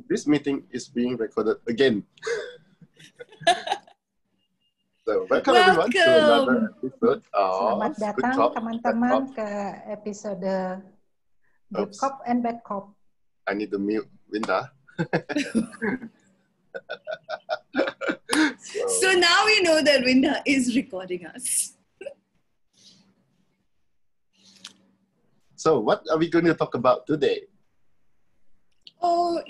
this meeting is being recorded again. So, welcome everyone to another episode Selamat of Good datang Cop, Bad teman-teman Cop. ke episode Good Oops. Cop and Bad Cop. I need to mute Linda. So now we know that Winda is recording us. So what are we going to talk about today? Oh,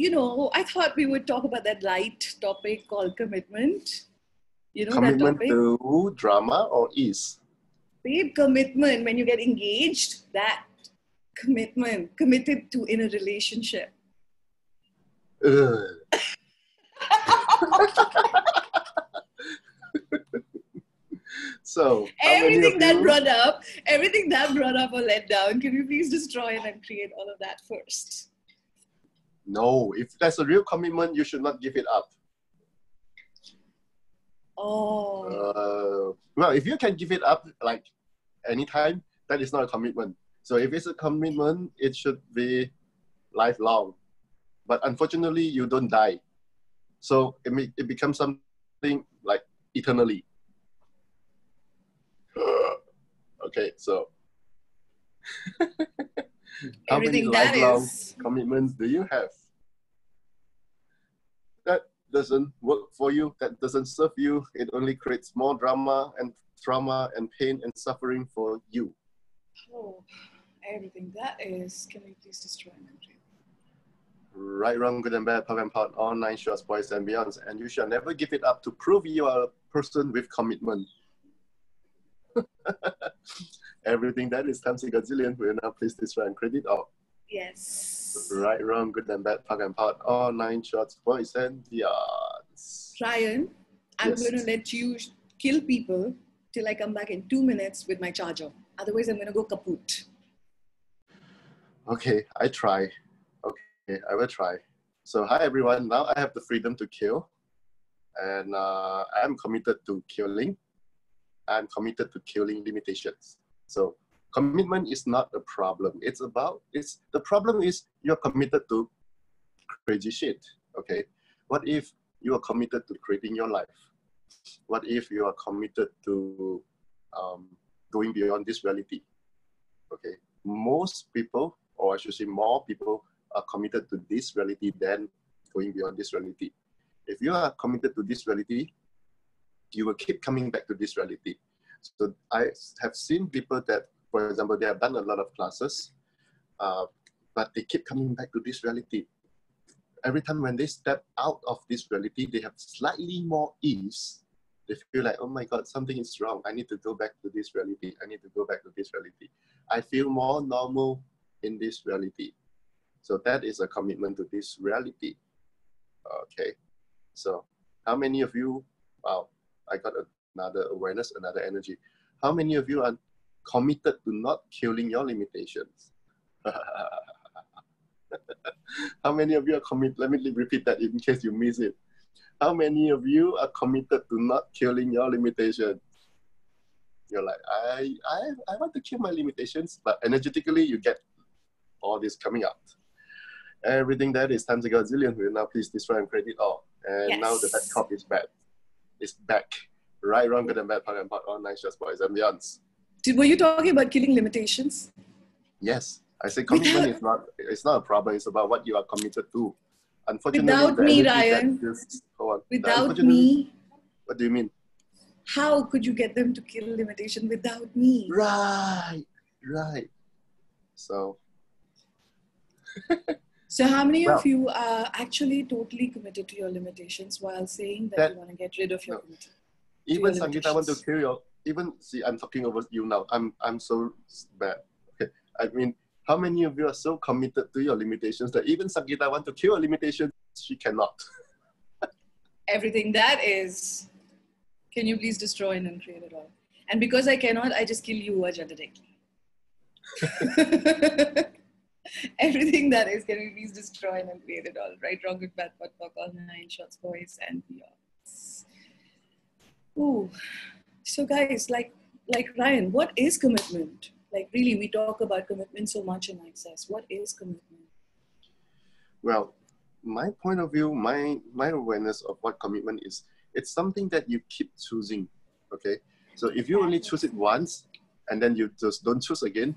I thought we would talk about that light topic called commitment. You know Commitment that topic? to drama or ease? Babe, commitment. When you get engaged, that commitment, committed to in a relationship. Ugh. So Everything that brought up or let down, can you please destroy and create all of that first? No, if there's a real commitment, you should not give it up. Oh. Well, if you can give it up like anytime, that is not a commitment. So if it's a commitment, it should be lifelong. But unfortunately, you don't die. So it becomes something like eternally. Okay, so how many lifelong commitments do you have? That doesn't work for you. That doesn't serve you. It only creates more drama and trauma and pain and suffering for you. Oh, everything that is. Can we please destroy my dream? Right, wrong, good and bad, pop and pot, all 9 shorts, boys and beyonds. And you shall never give it up to prove you are a person with commitment. Everything that is times a gazillion, will now please destroy and credit all. Yes. Right, wrong, good and bad, pop and pot, all 9 shorts, boys and beyonds. Ryan, I'm Yes. going to let you kill people till I come back in 2 minutes with my charger. Otherwise, I'm going to go kaput. Okay, I try. Okay, I will try. So hi everyone, now I have the freedom to kill. And I'm committed to killing. I'm committed to killing limitations. So commitment is not a problem. The problem is you're committed to crazy shit, okay? What if you are committed to creating your life? What if you are committed to going beyond this reality? Okay, most people, or I should say more people, are committed to this reality than going beyond this reality. If you are committed to this reality, you will keep coming back to this reality. So I have seen people that, for example, they have done a lot of classes, but they keep coming back to this reality. Every time when they step out of this reality, they have slightly more ease. They feel like, oh my God, something is wrong. I need to go back to this reality. I need to go back to this reality. I feel more normal in this reality. So that is a commitment to this reality. Okay. So how many of you, wow, I got another awareness, another energy. How many of you are committed to not killing your limitations? How many of you are committed? Let me repeat that in case you miss it. How many of you are committed to not killing your limitations? You're like, I want to kill my limitations, but energetically you get all this coming out. Everything that is times a gazillion will now please destroy and credit all. And Yes. now the bad cop is back. It's back. Right, wrong, good and bad, pop and pot, all 9 shots, boys and beyonds. Were you talking about killing limitations? Yes, I say commitment it's not a problem. It's about what you are committed to. Unfortunately, Without me, Ryan. Without me. What do you mean? How could you get them to kill limitation without me? Right. So how many of you are actually totally committed to your limitations while saying that you want to get rid of your commitment? Even Sangeeta, I want to kill your, I'm talking over you now. I'm so bad. Okay. I mean, how many of you are so committed to your limitations that even Sangeeta want to kill a limitation, she cannot? Everything that is, can you please destroy and uncreate it all? And because I cannot, I just kill you generically. Everything that is, can you please destroy and uncreate it all? Right, wrong, good, bad, pot, pock, all 9 shots, boys and beyonds. Ooh. So guys, like Ryan, what is commitment? Like really, we talk about commitment so much in Access. What is commitment? Well, my point of view, my awareness of what commitment is, it's something that you keep choosing. Okay, so if you only choose it once and then you just don't choose again,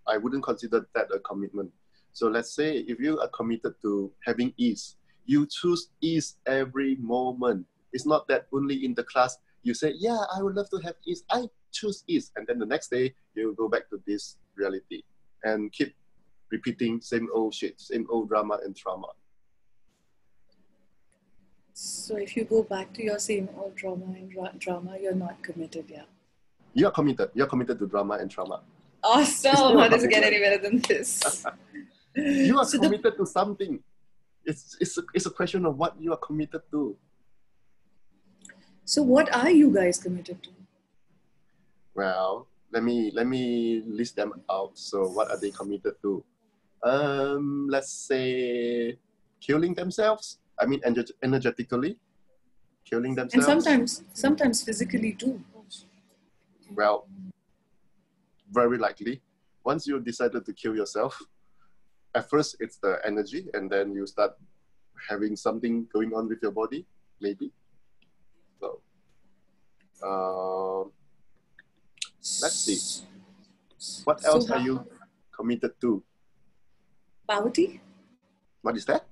I wouldn't consider that a commitment. So let's say if you are committed to having ease, you choose ease every moment. It's not that only in the class you say, yeah, I would love to have ease. I choose ease. And then the next day you go back to this reality and keep repeating same old shit, same old drama and trauma. So if you go back to your same old drama, you're not committed, yeah. You're committed. You're committed to drama and trauma. Awesome. How does it get any better than this? You are So committed to something. It's a question of what you are committed to. So what are you guys committed to? Well, let me list them out. So what are they committed to? Let's say killing themselves. I mean, energetically killing themselves. And sometimes physically too. Well, very likely. Once you decided to kill yourself, at first it's the energy, and then you start having something going on with your body, maybe. So, let's see. What else are you committed to? Poverty? What is that?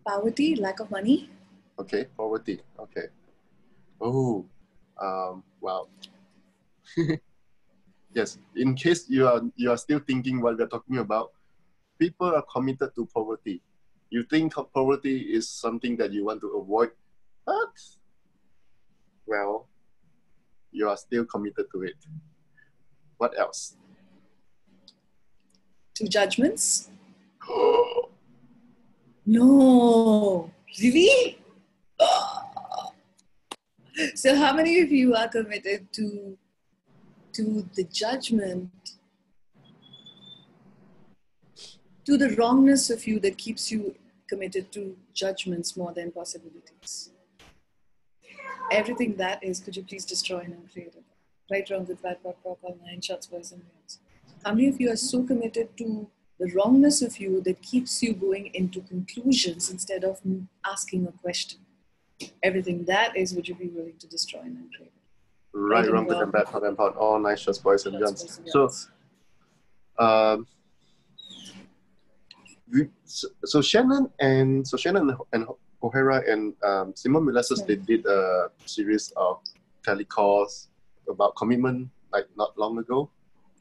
Poverty, lack of money. Okay, poverty. Okay. Oh, wow. Yes. In case you are still thinking what we're talking about, people are committed to poverty. You think poverty is something that you want to avoid, but well, you are still committed to it. What else? To judgments? No, really? So how many of you are committed to the judgment, to the wrongness of you that keeps you committed to judgments more than possibilities? Everything that is, could you please destroy and uncreate it? Right, wrong, good, bad, POC, all 9 shots, boys and girls. How many of you are so committed to the wrongness of you that keeps you going into conclusions instead of asking a question? Everything that is, would you be willing to destroy and uncreate it? Right, wrong, good and bad, POC and POC, all 9 shots, boys and girls. So Shannon and O'Hara and Simon Milasos, they did a series of telecourse about commitment like not long ago.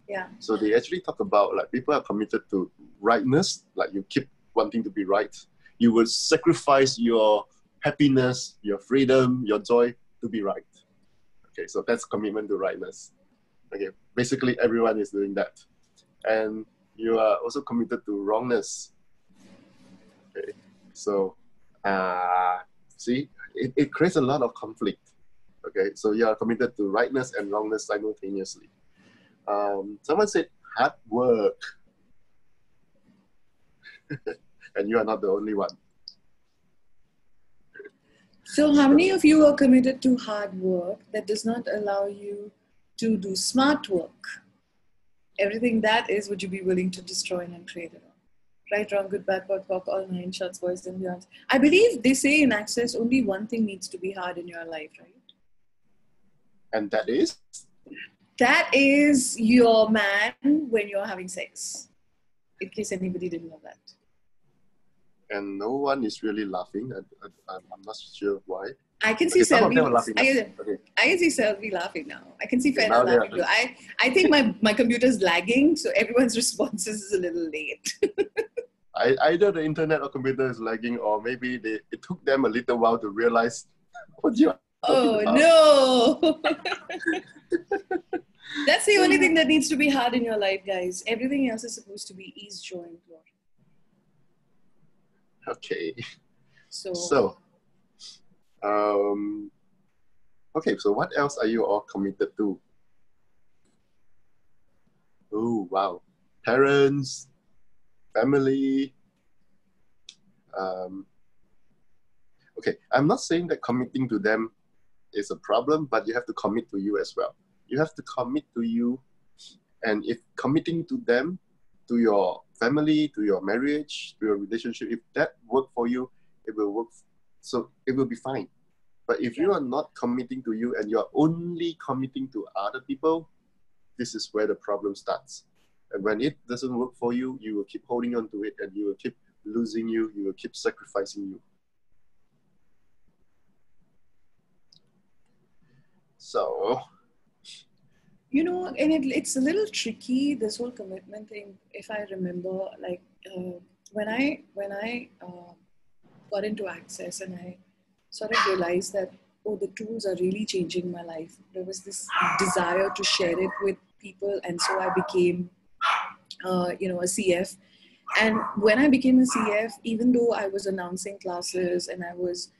Yeah. So they actually talk about like people are committed to rightness, like you keep wanting to be right. You will sacrifice your happiness, your freedom, your joy to be right. Okay, so that's commitment to rightness. Okay, basically everyone is doing that. And you are also committed to wrongness. Okay, so see, it creates a lot of conflict. Okay, so you are committed to rightness and wrongness simultaneously. Someone said hard work, and you are not the only one. So how many of you are committed to hard work that does not allow you to do smart work? Everything that is, would you be willing to destroy and uncreate it all? Right, wrong, good, bad, POC, all 9 shots, boys and girls. I believe they say in Access only one thing needs to be hard in your life, right? And that is? That is your man when you're having sex. In case anybody didn't know that. And no one is really laughing. I'm not sure why. I can see Selvi. I can see Selvi laughing now. I can see Fena laughing too. I think my computer's lagging, so everyone's responses is a little late. Either the internet or computer is lagging, or maybe it took them a little while to realize what you are talking about. No! That's the only thing that needs to be hard in your life, guys. Everything else is supposed to be ease, joy, and glory. Okay. So okay, so what else are you all committed to? Oh, wow. Parents, family. Okay, I'm not saying that committing to them is a problem, but you have to commit to you as well. You have to commit to you, and if committing to them to your family, to your marriage, to your relationship. If that work for you, it will work. So it will be fine. But if you are not committing to you and you are only committing to other people, this is where the problem starts. And when it doesn't work for you, you will keep holding on to it and you will keep losing you will keep sacrificing you. So, you know, and it's a little tricky, this whole commitment thing. If I remember, like when I got into Access and I sort of realized that, oh, the tools are really changing my life. There was this desire to share it with people, and so I became, a CF. And when I became a CF, even though I was announcing classes and I was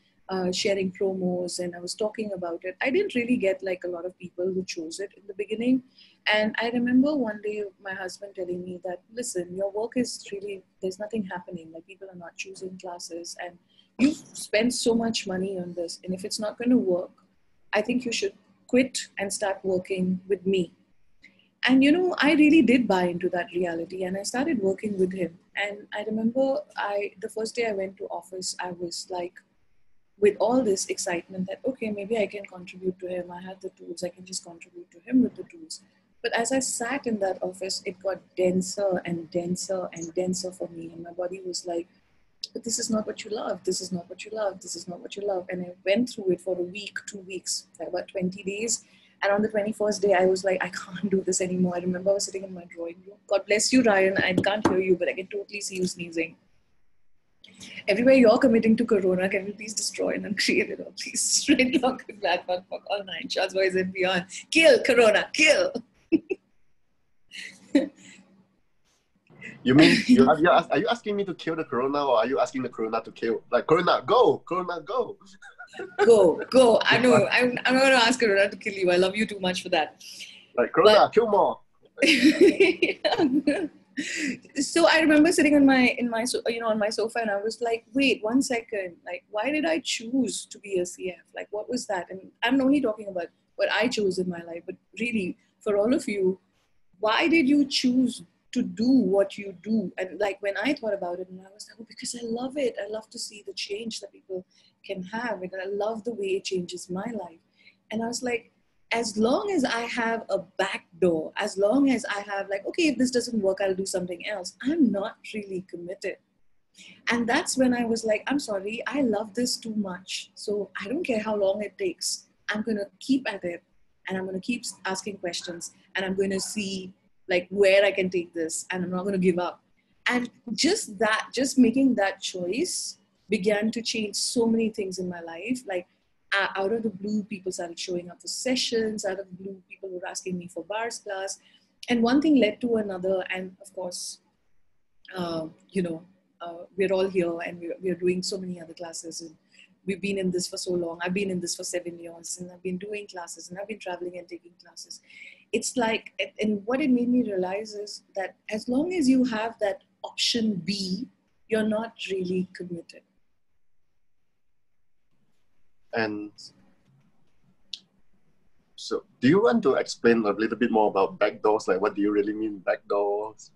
sharing promos and I was talking about it, I didn't really get like a lot of people who chose it in the beginning. And I remember one day my husband telling me that, listen, your work is really, there's nothing happening. Like, people are not choosing classes and you've spent so much money on this. And if it's not going to work, I think you should quit and start working with me. And, you know, I really did buy into that reality and I started working with him. And I remember the first day I went to office, I was like, with all this excitement that, okay, maybe I can contribute to him. I have the tools, I can just contribute to him with the tools. But as I sat in that office, it got denser and denser and denser for me. And my body was like, but this is not what you love. This is not what you love. This is not what you love. And I went through it for a week, 2 weeks, like about 20 days. And on the 21st day, I was like, I can't do this anymore. I remember I was sitting in my drawing room. God bless you, Ryan. I can't hear you, but I can totally see you sneezing. Everywhere you're committing to Corona, can we please destroy and uncreate it all? Please, straight lock it back, fuck, all nine, shots, boys and beyond. Kill Corona, kill. you mean, are you asking me to kill the Corona, or are you asking the Corona to kill? Like, Corona, go! Corona, go! Go. I know. I'm not going to ask Corona to kill you. I love you too much for that. Like, Corona, kill more! So I remember sitting on my sofa, and I was like, wait 1 second, like, why did I choose to be a CF? Like, what was that? And I'm only talking about what I chose in my life, but really for all of you, why did you choose to do what you do? And like, when I thought about it, and I was like, oh, because I love it. I love to see the change that people can have, and I love the way it changes my life. And I was like, as long as I have a back door, as long as I have like, okay, if this doesn't work, I'll do something else, I'm not really committed. And that's when I was like, I'm sorry, I love this too much. So I don't care how long it takes. I'm going to keep at it, and I'm going to keep asking questions, and I'm going to see like where I can take this, and I'm not going to give up. And just making that choice began to change so many things in my life. Like, out of the blue, people started showing up for sessions. Out of the blue, people were asking me for bars class. And one thing led to another. And of course, we're all here, and we're doing so many other classes. And we've been in this for so long. I've been in this for 7 years, and I've been doing classes, and I've been traveling and taking classes. It's like, and what it made me realize is that as long as you have that option B, you're not really committed. And so, do you want to explain a little bit more about backdoors? Like, what do you really mean backdoors?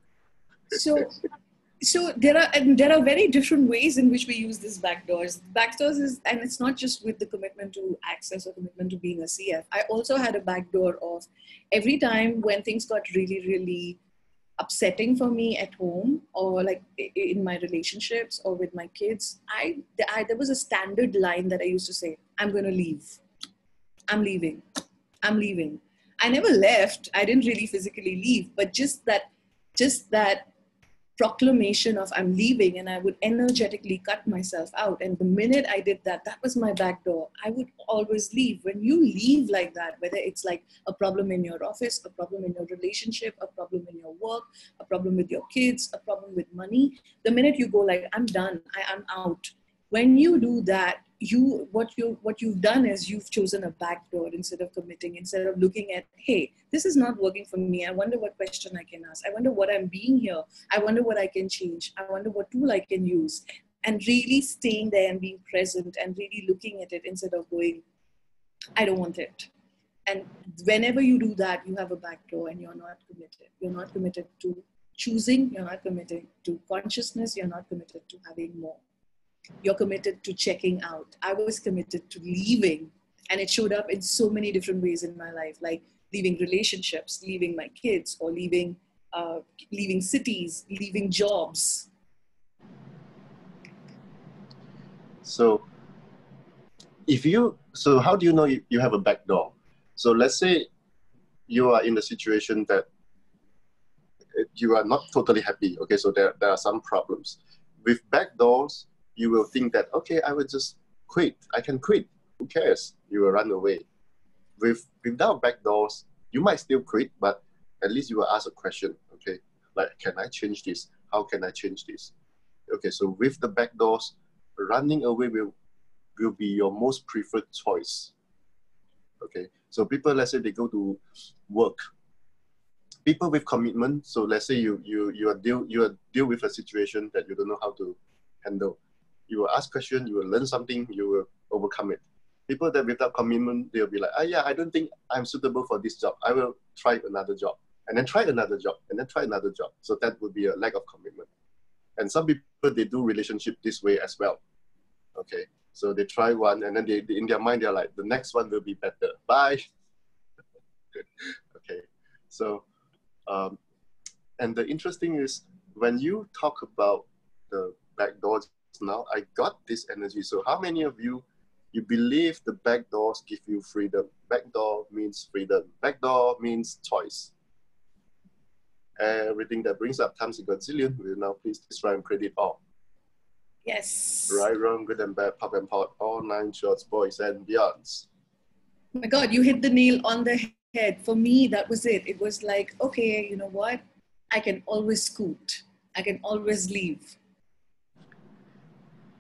So there are very different ways in which we use these backdoors. Backdoors is, and it's not just with the commitment to Access or commitment to being a CF. I also had a backdoor of every time when things got really, really upsetting for me at home, or like in my relationships or with my kids, there was a standard line that I used to say, I'm going to leave. I'm leaving. I never left. I didn't really physically leave, but just that proclamation of I'm leaving, and I would energetically cut myself out. And the minute I did that, that was my back door. I would always leave. When you leave like that, whether it's like a problem in your office, a problem in your relationship, a problem in your work, a problem with your kids, a problem with money, the minute you go like, I'm done, I'm out. When you do that, what you've done is you've chosen a back door instead of committing, instead of looking at, hey, this is not working for me. I wonder what question I can ask. I wonder what I'm being here. I wonder what I can change. I wonder what tool I can use. And really staying there and being present and really looking at it instead of going, I don't want it. And whenever you do that, you have a back door and you're not committed. You're not committed to choosing, you're not committed to consciousness, you're not committed to having more. You're committed to checking out. I was committed to leaving, and it showed up in so many different ways in my life, like leaving relationships, leaving my kids, or leaving cities, leaving jobs. So how do you know you have a back door? So let's say you are in the situation that you are not totally happy. Okay, so there are some problems. With back doors, you will think that, okay, I will just quit. I can quit. Who cares? You will run away. Without back doors, you might still quit, but at least you will ask a question. Okay, like, can I change this? How can I change this? Okay, so with the back doors, running away will be your most preferred choice. Okay, so people, let's say they go to work. People with commitment, so let's say you deal with a situation that you don't know how to handle. You will ask questions, you will learn something, you will overcome it. People that without commitment, they'll be like, yeah, I don't think I'm suitable for this job. I will try another job, and then try another job, and then try another job. So that would be a lack of commitment. And some people, they do relationship this way as well. Okay, so they try one, and then they in their mind, they're like, the next one will be better. Bye. Okay, so and the interesting is, when you talk about the back doors now, I got this energy. So how many of you believe the back doors give you freedom? Back door means freedom. Back door means choice. Everything that brings up times a gazillion will now please describe and credit all. Yes. Right, wrong, good and bad, pop and pot, all 9 shorts, boys and beyonds. Oh my God, you hit the nail on the head. For me, that was it. It was like, okay, you know what? I can always scoot. I can always leave.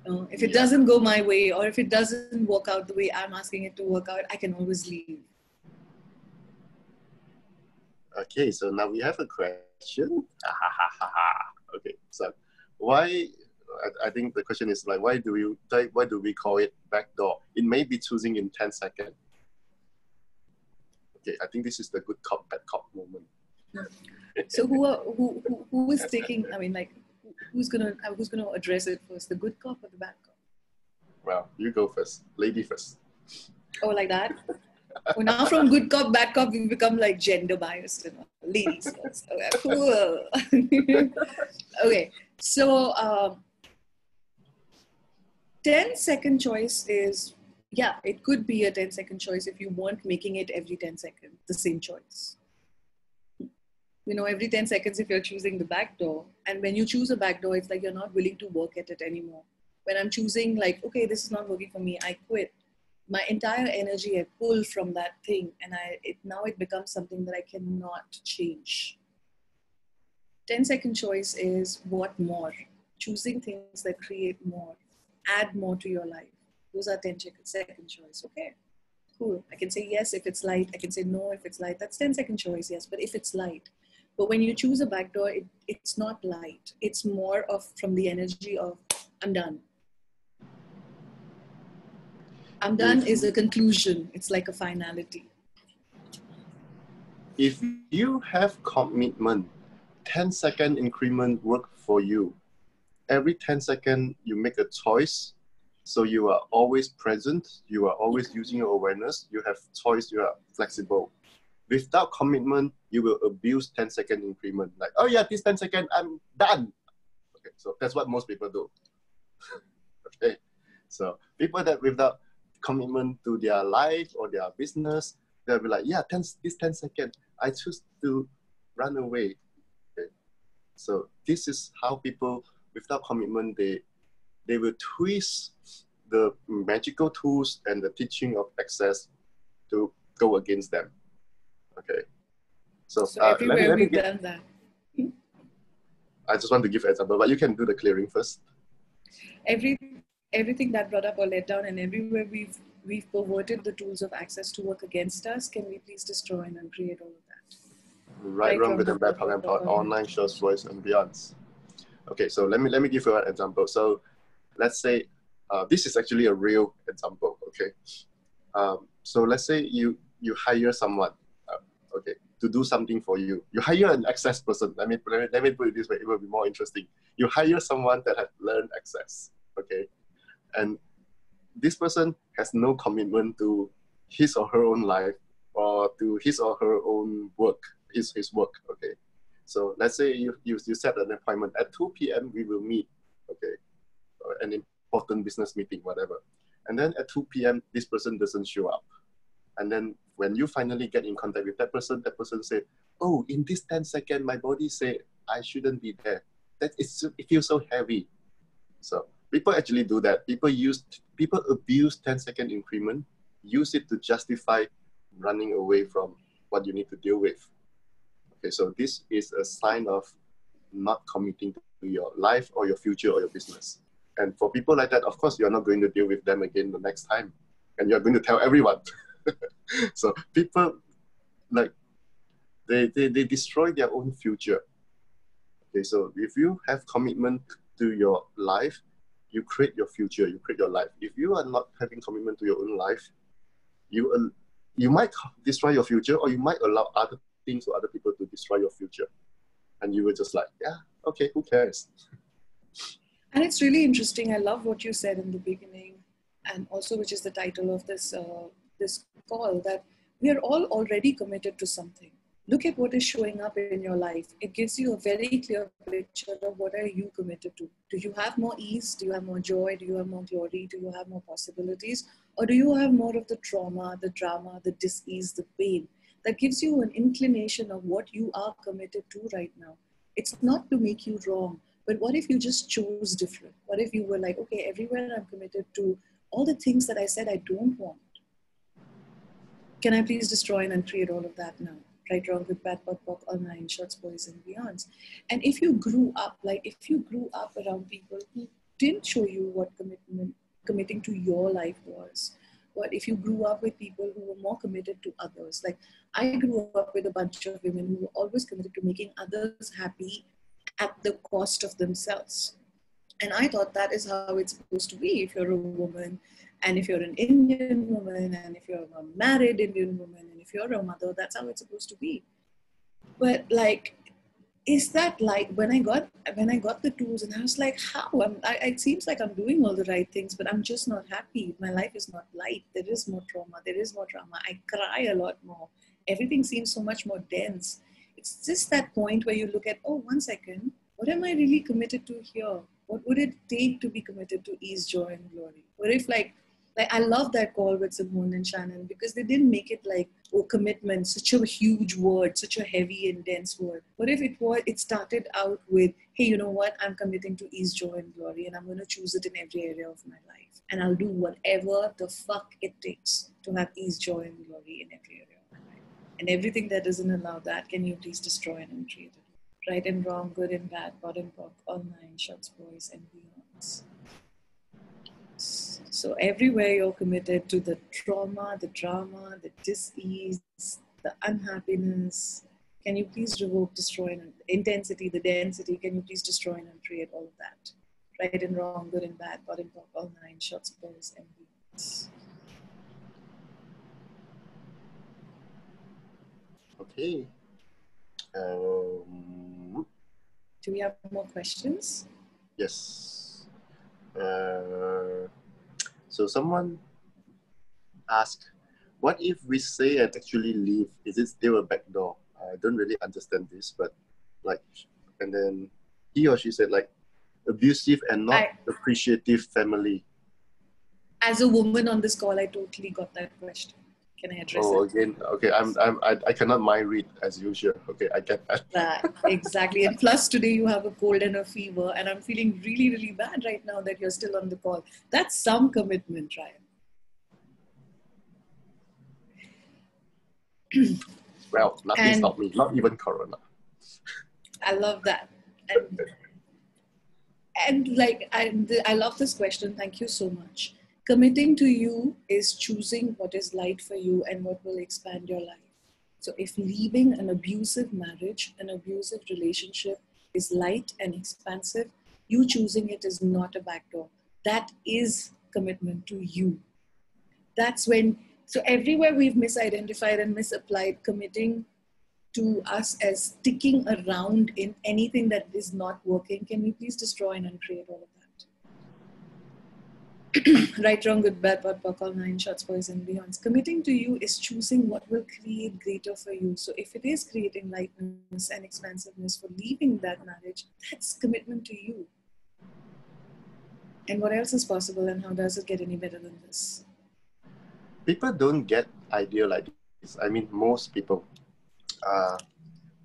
If it doesn't go my way, or if it doesn't work out the way I'm asking it to work out, I can always leave. Okay, so now we have a question. Okay, so why? I think the question is like, why do we call it backdoor? It may be choosing in 10 seconds. Okay, I think this is the good cop, bad cop moment. So who is taking? I mean, like, who's gonna address it first? The good cop or the bad cop? Well, you go first, lady first. Oh, like that. Well, now from good cop, bad cop, we've become like gender biased and ladies first. Okay, cool. Okay, so 10-second choice is, yeah, it could be a 10-second choice if you weren't making it every 10 seconds, the same choice. You know, every 10 seconds if you're choosing the back door, and when you choose a back door, it's like you're not willing to work at it anymore. When I'm choosing like, okay, this is not working for me, I quit. My entire energy I pull from that thing, and now it becomes something that I cannot change. 10-second choice is what more? Choosing things that create more, add more to your life. Those are 10-second choice. Okay, cool. I can say yes if it's light. I can say no if it's light. That's 10-second choice, yes. But if it's light, but when you choose a back door, it's not light. It's more of from the energy of I'm done. I'm done is a conclusion. It's like a finality. If you have commitment, 10-second increment work for you. Every 10 seconds, you make a choice. So you are always present. You are always using your awareness. You have choice. You are flexible. Without commitment, you will abuse 10-second increment. Like, oh yeah, this 10 seconds, I'm done. Okay, so that's what most people do. Okay, so people that without commitment to their life or their business, they'll be like, yeah, this 10 seconds, I choose to run away. Okay. So this is how people without commitment, they will twist the magical tools and the teaching of access to go against them. Okay. So everywhere we've done that. I just want to give an example, but you can do the clearing first. Everything that brought up or let down, and everywhere we've perverted the tools of access to work against us, can we please destroy and uncreate all of that? Right, wrong, good and bad, pop and pot, online shows, voice and beyonds. Okay, so let me give you an example. So let's say this is actually a real example. Okay, so let's say you hire someone, okay, to do something for you. You hire an access person. Let me put it this way, it will be more interesting. You hire someone that has learned access, okay? And this person has no commitment to his or her own life or to his or her own work, his work, okay? So let's say you set an appointment at 2 p.m. we will meet, okay? Or an important business meeting, whatever. And then at 2 p.m. this person doesn't show up. And then when you finally get in contact with that person say, oh, in this 10 seconds, my body say I shouldn't be there. It feels so heavy. So people actually do that. People abuse 10-second increment, use it to justify running away from what you need to deal with. Okay, so this is a sign of not committing to your life or your future or your business. And for people like that, of course, you're not going to deal with them again the next time. And you're going to tell everyone. So people, like, they destroy their own future. Okay, so if you have commitment to your life, you create your future, you create your life. If you are not having commitment to your own life, you might destroy your future, or you might allow other things or other people to destroy your future. And you were just like, yeah, okay, who cares? And it's really interesting. I love what you said in the beginning, and also which is the title of this this call, that we are all already committed to something. Look at what is showing up in your life. It gives you a very clear picture of what are you committed to. Do you have more ease? Do you have more joy? Do you have more glory? Do you have more possibilities? Or do you have more of the trauma, the drama, the dis-ease, the pain? That gives you an inclination of what you are committed to right now. It's not to make you wrong, but what if you just chose different? What if you were like, okay, everywhere I'm committed to all the things that I said I don't want. Can I please destroy and uncreate all of that now? Right, wrong, good, bad, POC, POC, all nine, shots, boys, and beyonds. And if you grew up around people who didn't show you what committing to your life was, what if you grew up with people who were more committed to others? Like, I grew up with a bunch of women who were always committed to making others happy at the cost of themselves. And I thought that is how it's supposed to be if you're a woman, and if you're an Indian woman, and if you're a married Indian woman, and if you're a mother, that's how it's supposed to be. But like, is that like when I got the tools, and I was like, how? It seems like I'm doing all the right things, but I'm just not happy. My life is not light. There is more trauma. There is more drama. I cry a lot more. Everything seems so much more dense. It's just that point where you look at, oh, 1 second, what am I really committed to here? What would it take to be committed to ease, joy, and glory? What if like I love that call with Simone and Shannon, because they didn't make it like, oh, commitment, such a huge word, such a heavy and dense word. What if it started out with, hey, you know what? I'm committing to ease, joy, and glory, and I'm going to choose it in every area of my life. And I'll do whatever the fuck it takes to have ease, joy, and glory in every area of my life. And everything that doesn't allow that, can you please destroy and uncreate it? Right and wrong, good and bad, POD and POC, all nine, shots, boys, and beyonds. So everywhere you're committed to the trauma, the drama, the dis-ease, the unhappiness, can you please revoke, destroy, and intensity, the density, can you please destroy and uncreate all of that? Right and wrong, good and bad, POD and POC, all nine, shots, boys, and beyonds. Okay. Do we have more questions? Yes. So someone asked, what if we say and actually leave? Is it still a backdoor? I don't really understand this, but like, and then he or she said like, abusive and not appreciative family. As a woman on this call, I totally got that question. Can I address it? Oh, again, okay. I cannot mind read as usual. Okay, I get that. Exactly. And plus today you have a cold and a fever, and I'm feeling really, really bad right now that you're still on the call. That's some commitment, Ryan. Well, nothing stopped me, not even Corona. I love that. And like, I love this question. Thank you so much. Committing to you is choosing what is light for you and what will expand your life. So if leaving an abusive marriage, an abusive relationship is light and expansive, you choosing it is not a backdoor. That is commitment to you. That's when, so everywhere we've misidentified and misapplied committing to us as sticking around in anything that is not working, can we please destroy and uncreate all of that? Right, wrong, good, bad, bad, buck, all nine, shots, boys, and beyonds. Committing to you is choosing what will create greater for you. So if it is creating lightness and expansiveness for leaving that marriage, that's commitment to you. And what else is possible, and how does it get any better than this? People don't get idea like this. I mean, most people.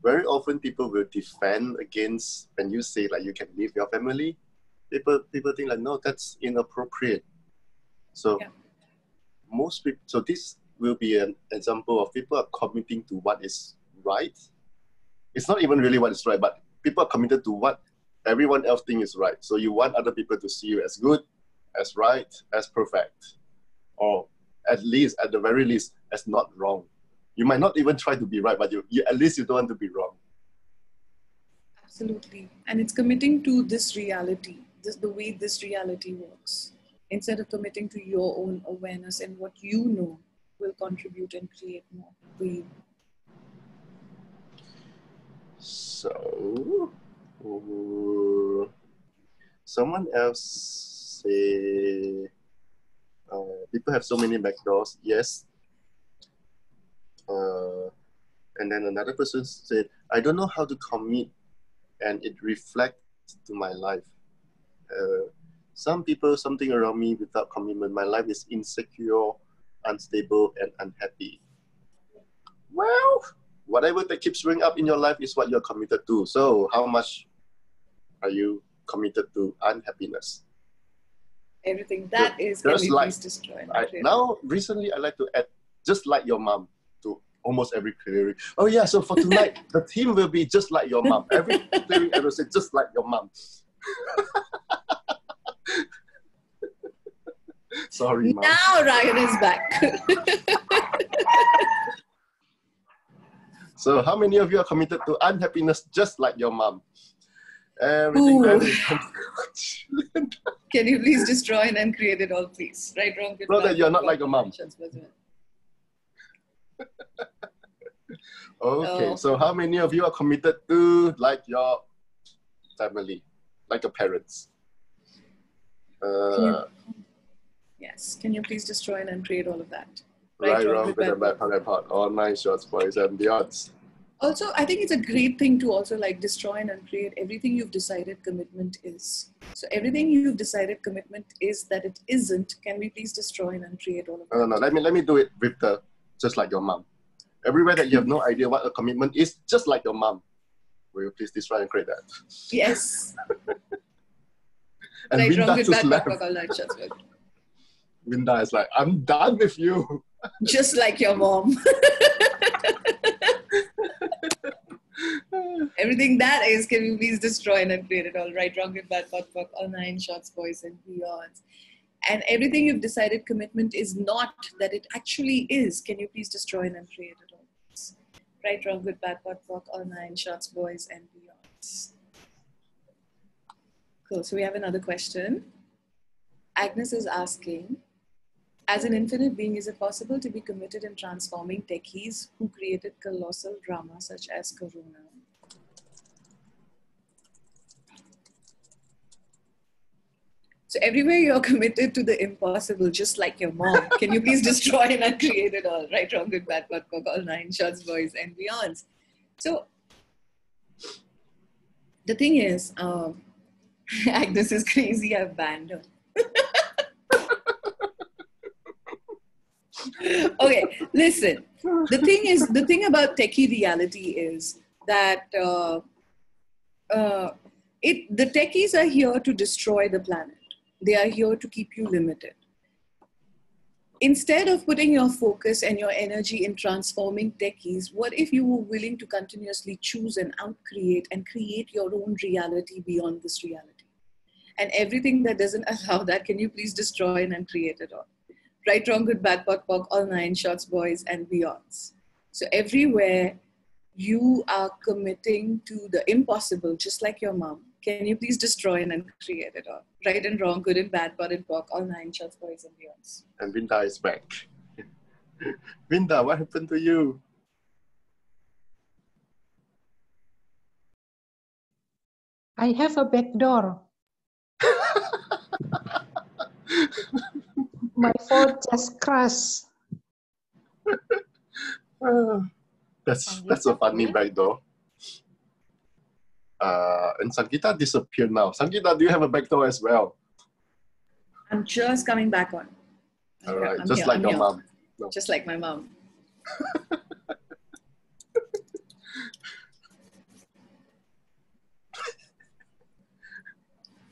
Very often people will defend against when you say like you can leave your family. People think like, no, that's inappropriate. So Yeah. most people, so this will be an example of people are committing to what is right. It's not even really what is right, but people are committed to what everyone else thinks is right. So you want other people to see you as good, as right, as perfect, or at least, at the very least, as not wrong. You might not even try to be right, but you at least you don't want to be wrong. Absolutely. And it's committing to this reality, the way this reality works, instead of committing to your own awareness and what you know will contribute and create more for you. So, someone else say, people have so many backdoors. Yes. And then another person said, I don't know how to commit and it reflects to my life. Some people, something around me without commitment, my life is insecure, unstable, and unhappy. Well, whatever that keeps showing up in your life is what you're committed to. So how much are you committed to unhappiness? Everything that is can be please destroy. Now, recently, I like to add, just like your mom, to almost every clearing. Oh yeah, so for tonight, the theme will be just like your mom. Every clearing I will say, just like your mom. Sorry, mom. Now Ryan is back. So how many of you are committed to unhappiness just like your mom? Everything that is Can you please destroy and uncreate it all, please? Right, wrong, good, so bad, that you're not like your mom. Okay, so how many of you are committed to like your family, like your parents? Yes, can you please destroy and uncreate all of that? Right, wrong, good and bad, part, all nine shots, boys and beyonds. Also, I think it's a great thing to also like destroy and uncreate everything you've decided commitment is. So everything you've decided commitment is that it isn't, can we please destroy and uncreate all of that? No, let me do it with the just like your mom. Everywhere that you have no idea what a commitment is, just like your mom. Will you please destroy and create that? Yes. And right, Winda wrong, good, just bad, left. Winda is like, I'm done with you. Just like your mom. Everything that is, can you please destroy and uncreate it all? Right, wrong, good, bad, fuck, all nine shots, boys and beyonds. And everything you've decided commitment is not that it actually is. Can you please destroy and uncreate it all? Right, wrong, good, bad, fuck, all nine shots, boys and beyonds. Cool. So we have another question. Agnes is asking, as an infinite being, is it possible to be committed in transforming techies who created colossal drama such as Corona? So everywhere you're committed to the impossible, just like your mom. Can you please destroy and uncreate it all? Right, wrong, good, bad, all nine shots, boys and beyonds. So the thing is, Agnes is crazy. I've banned her. Okay, listen. The thing about techie reality is that the techies are here to destroy the planet. They are here to keep you limited. Instead of putting your focus and your energy in transforming techies, what if you were willing to continuously choose and out-create and create your own reality beyond this reality? And everything that doesn't allow that, can you please destroy and uncreate it all? Right, wrong, good, bad, POC, all nine shots, boys and beyonds. So everywhere you are committing to the impossible, just like your mom, can you please destroy and uncreate it all? Right and wrong, good and bad, POD and POC, all nine shots, boys and beyonds. And Winda is back. Winda, what happened to you? I have a back door. My phone just crashed. That's a funny back door. And Sankita disappeared now. Sankita, do you have a back door as well? I'm just coming back on. All right, I'm just here, like I'm your here. mom. No. Just like my mom.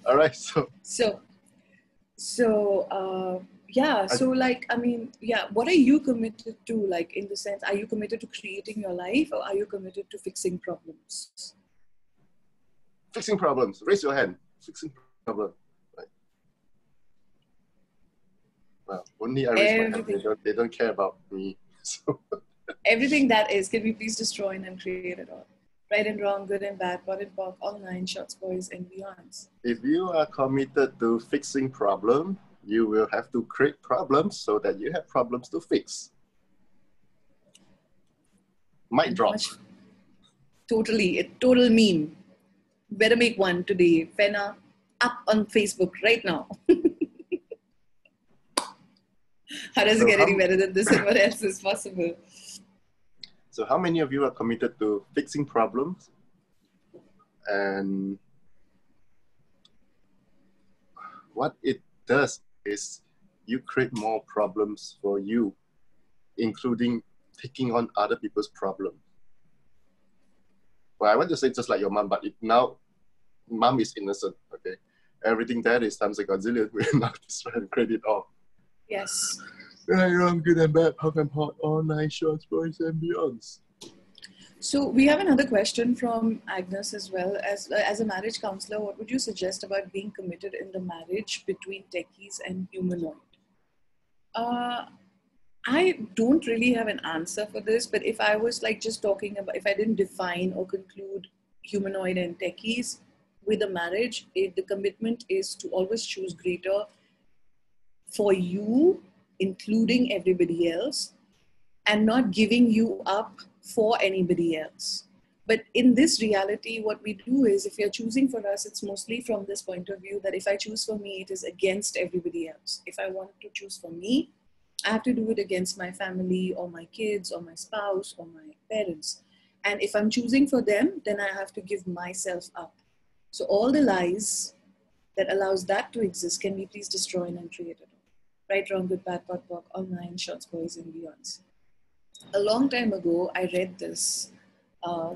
All right, Yeah, so like, I mean, yeah, what are you committed to? Like, in the sense, are you committed to creating your life, or are you committed to fixing problems? fixing problems. Raise your hand. Fixing problem. Right. Well, only I raise my hand. They don't care about me. So. Everything that is, can we please destroy and uncreate it all? Right and wrong, good and bad, pot and pock, all nine, shots, boys, and beyonds. If you are committed to fixing problem, you will have to create problems so that you have problems to fix. Mic drop. Totally, a total meme. Better make one today. Fenna, up on Facebook right now. How does it get any better than this, and what else is possible? So how many of you are committed to fixing problems? And what it does is you create more problems for you, including taking on other people's problems. Well, I want to say just like your mom, but now mom is innocent, okay? Everything that is times a Godzilla, we're not just trying to create it all. Yes. Right, wrong, good and bad, pop and pot, all nine shorts, boys and beyonds. So we have another question from Agnes as well. As a marriage counselor, what would you suggest about being committed in the marriage between techies and humanoid? I don't really have an answer for this, but if I was like just talking about, if I didn't define or conclude humanoid and techies with a marriage, the commitment is to always choose greater for you, including everybody else, and not giving you up for anybody else. But in this reality, what we do is, if you're choosing for us, it's mostly from this point of view that if I choose for me, it is against everybody else. If I want to choose for me, I have to do it against my family or my kids or my spouse or my parents. And if I'm choosing for them, then I have to give myself up. So all the lies that allows that to exist, can we please destroy and uncreate it? Right, wrong, good, bad, pot, pock, all nine, shots, boys, and beyonds. A long time ago, I read this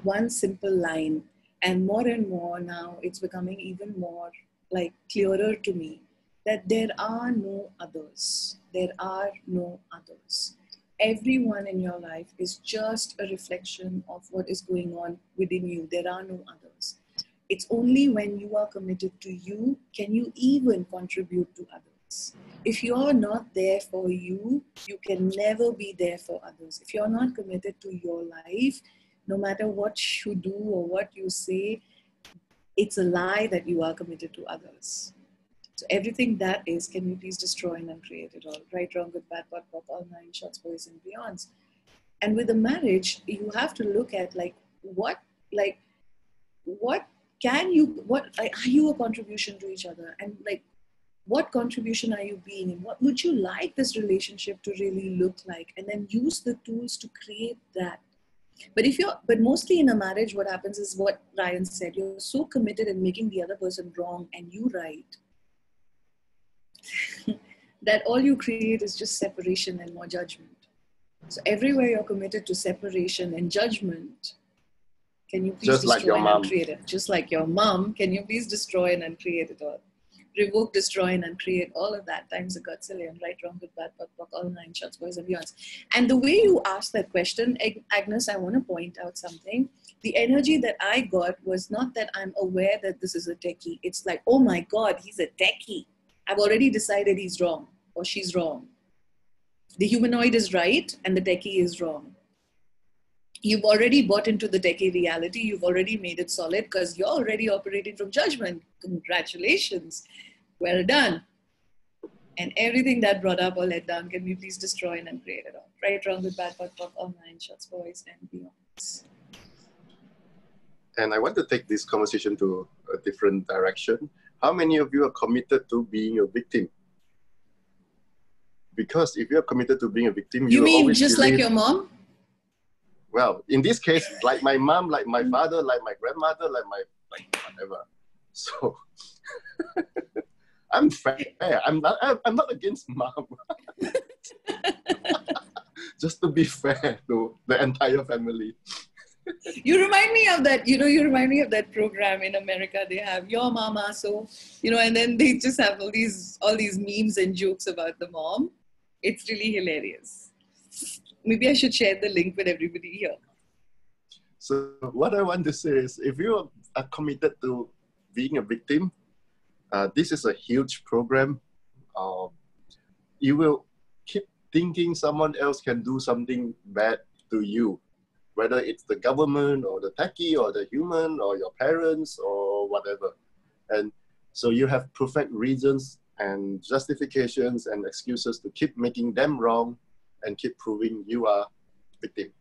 one simple line, and more now, it's becoming even more like clearer to me that there are no others. There are no others. Everyone in your life is just a reflection of what is going on within you. There are no others. It's only when you are committed to you can you even contribute to others. If you're not there for you, you can never be there for others. If you're not committed to your life, no matter what you do or what you say, it's a lie that you are committed to others. So everything that is, can you please destroy and uncreate it all? Right, wrong, good, bad, pot, pock, all nine, shots, boys, and beyonds. And with a marriage, you have to look at what are you a contribution to each other? And what contribution are you being, and what would you like this relationship to really look like? And then use the tools to create that. But mostly in a marriage, what happens is what Ryan said, you're so committed in making the other person wrong and you right, that all you create is just separation and more judgment. So everywhere you're committed to separation and judgment, can you please just destroy like your and mom. uncreate it? Just like your mom, can you please destroy and uncreate it all? Revoke, destroy, and uncreate all of that times a godzillion. Right, wrong, good, bad, pot, pock, all nine, shots, boys, and beyonds. And the way you asked that question, Agnes, I want to point out something. The energy that I got was not that I'm aware that this is a techie. It's like, oh my God, he's a techie. I've already decided he's wrong or she's wrong. The humanoid is right and the techie is wrong. You've already bought into the techie reality. You've already made it solid because you're already operating from judgment. Congratulations. Well done. And everything that brought up or let down, can we please destroy and uncreate it all? Right, wrong, good, bad, pot, pock, all nine, shots, boys, and beyonds. And I want to take this conversation to a different direction. How many of you are committed to being a victim? Because if you're committed to being a victim, You will mean always just believe, like your mom? well, in this case, like my mom, like my father, like my grandmother, like whatever. So I'm fair. I'm not against mom. Just to be fair to the entire family. You remind me of that, you remind me of that program in America. They have Your Mama, so, and then they just have all these memes and jokes about the mom. It's really hilarious. Maybe I should share the link with everybody here. So what I want to say is, if you are committed to being a victim, this is a huge program. You will keep thinking someone else can do something bad to you, whether it's the government or the techie or the human or your parents or whatever. And so you have perfect reasons and justifications and excuses to keep making them wrong and keep proving you are victim.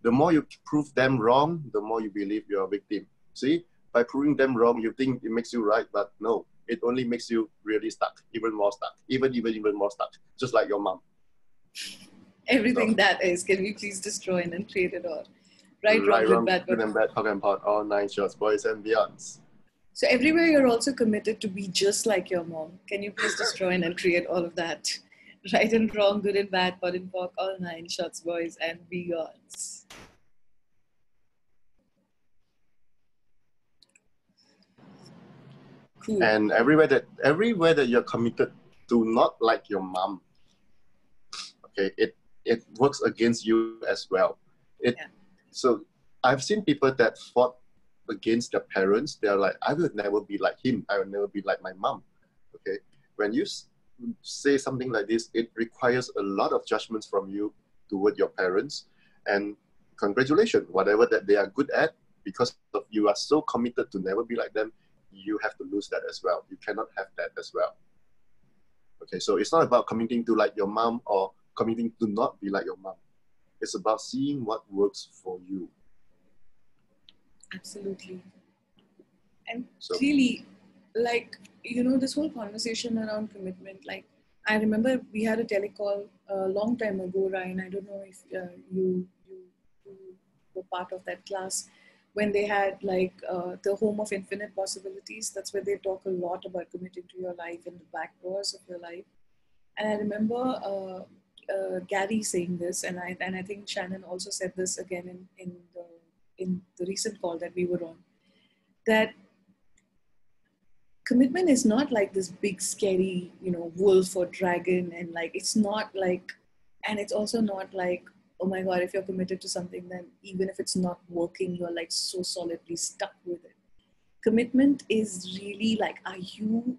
The more you prove them wrong, the more you believe you're a victim. See, by proving them wrong, you think it makes you right, but no, it only makes you really stuck, even more stuck, even more stuck, just like your mom. Everything that is, can we please destroy and then create it all? Right, Right, wrong, good, good and bad, hog and pot, all 9 shots, boys and beyonds. So everywhere you're also committed to be just like your mom. Can you please destroy and then create all of that? Right and wrong, good and bad, pot and pork, all 9 shots, boys and beyonds. Cool. And everywhere that you're committed to not like your mom, okay, it works against you as well. So I've seen people that fought against their parents. They're like, I will never be like him. I will never be like my mom. Okay, when you say something like this, it requires a lot of judgments from you toward your parents. And congratulations, whatever that they are good at, because of you are so committed to never be like them, you have to lose that as well. You cannot have that as well. Okay, so it's not about committing to like your mom or committing to not be like your mom. It's about seeing what works for you. Absolutely. And clearly, like, this whole conversation around commitment, like, I remember we had a telecall a long time ago, Ryan. I don't know if you were part of that class, when they had like the home of infinite possibilities. That's where they talk a lot about committing to your life and the back doors of your life. And I remember Gary saying this, and I think Shannon also said this again in the recent call that we were on, that commitment is not like this big scary wolf or dragon, and like it's not like, and it's also not like, oh my god, if you're committed to something, then even if it's not working, you're like so solidly stuck with it. Commitment is really like, are you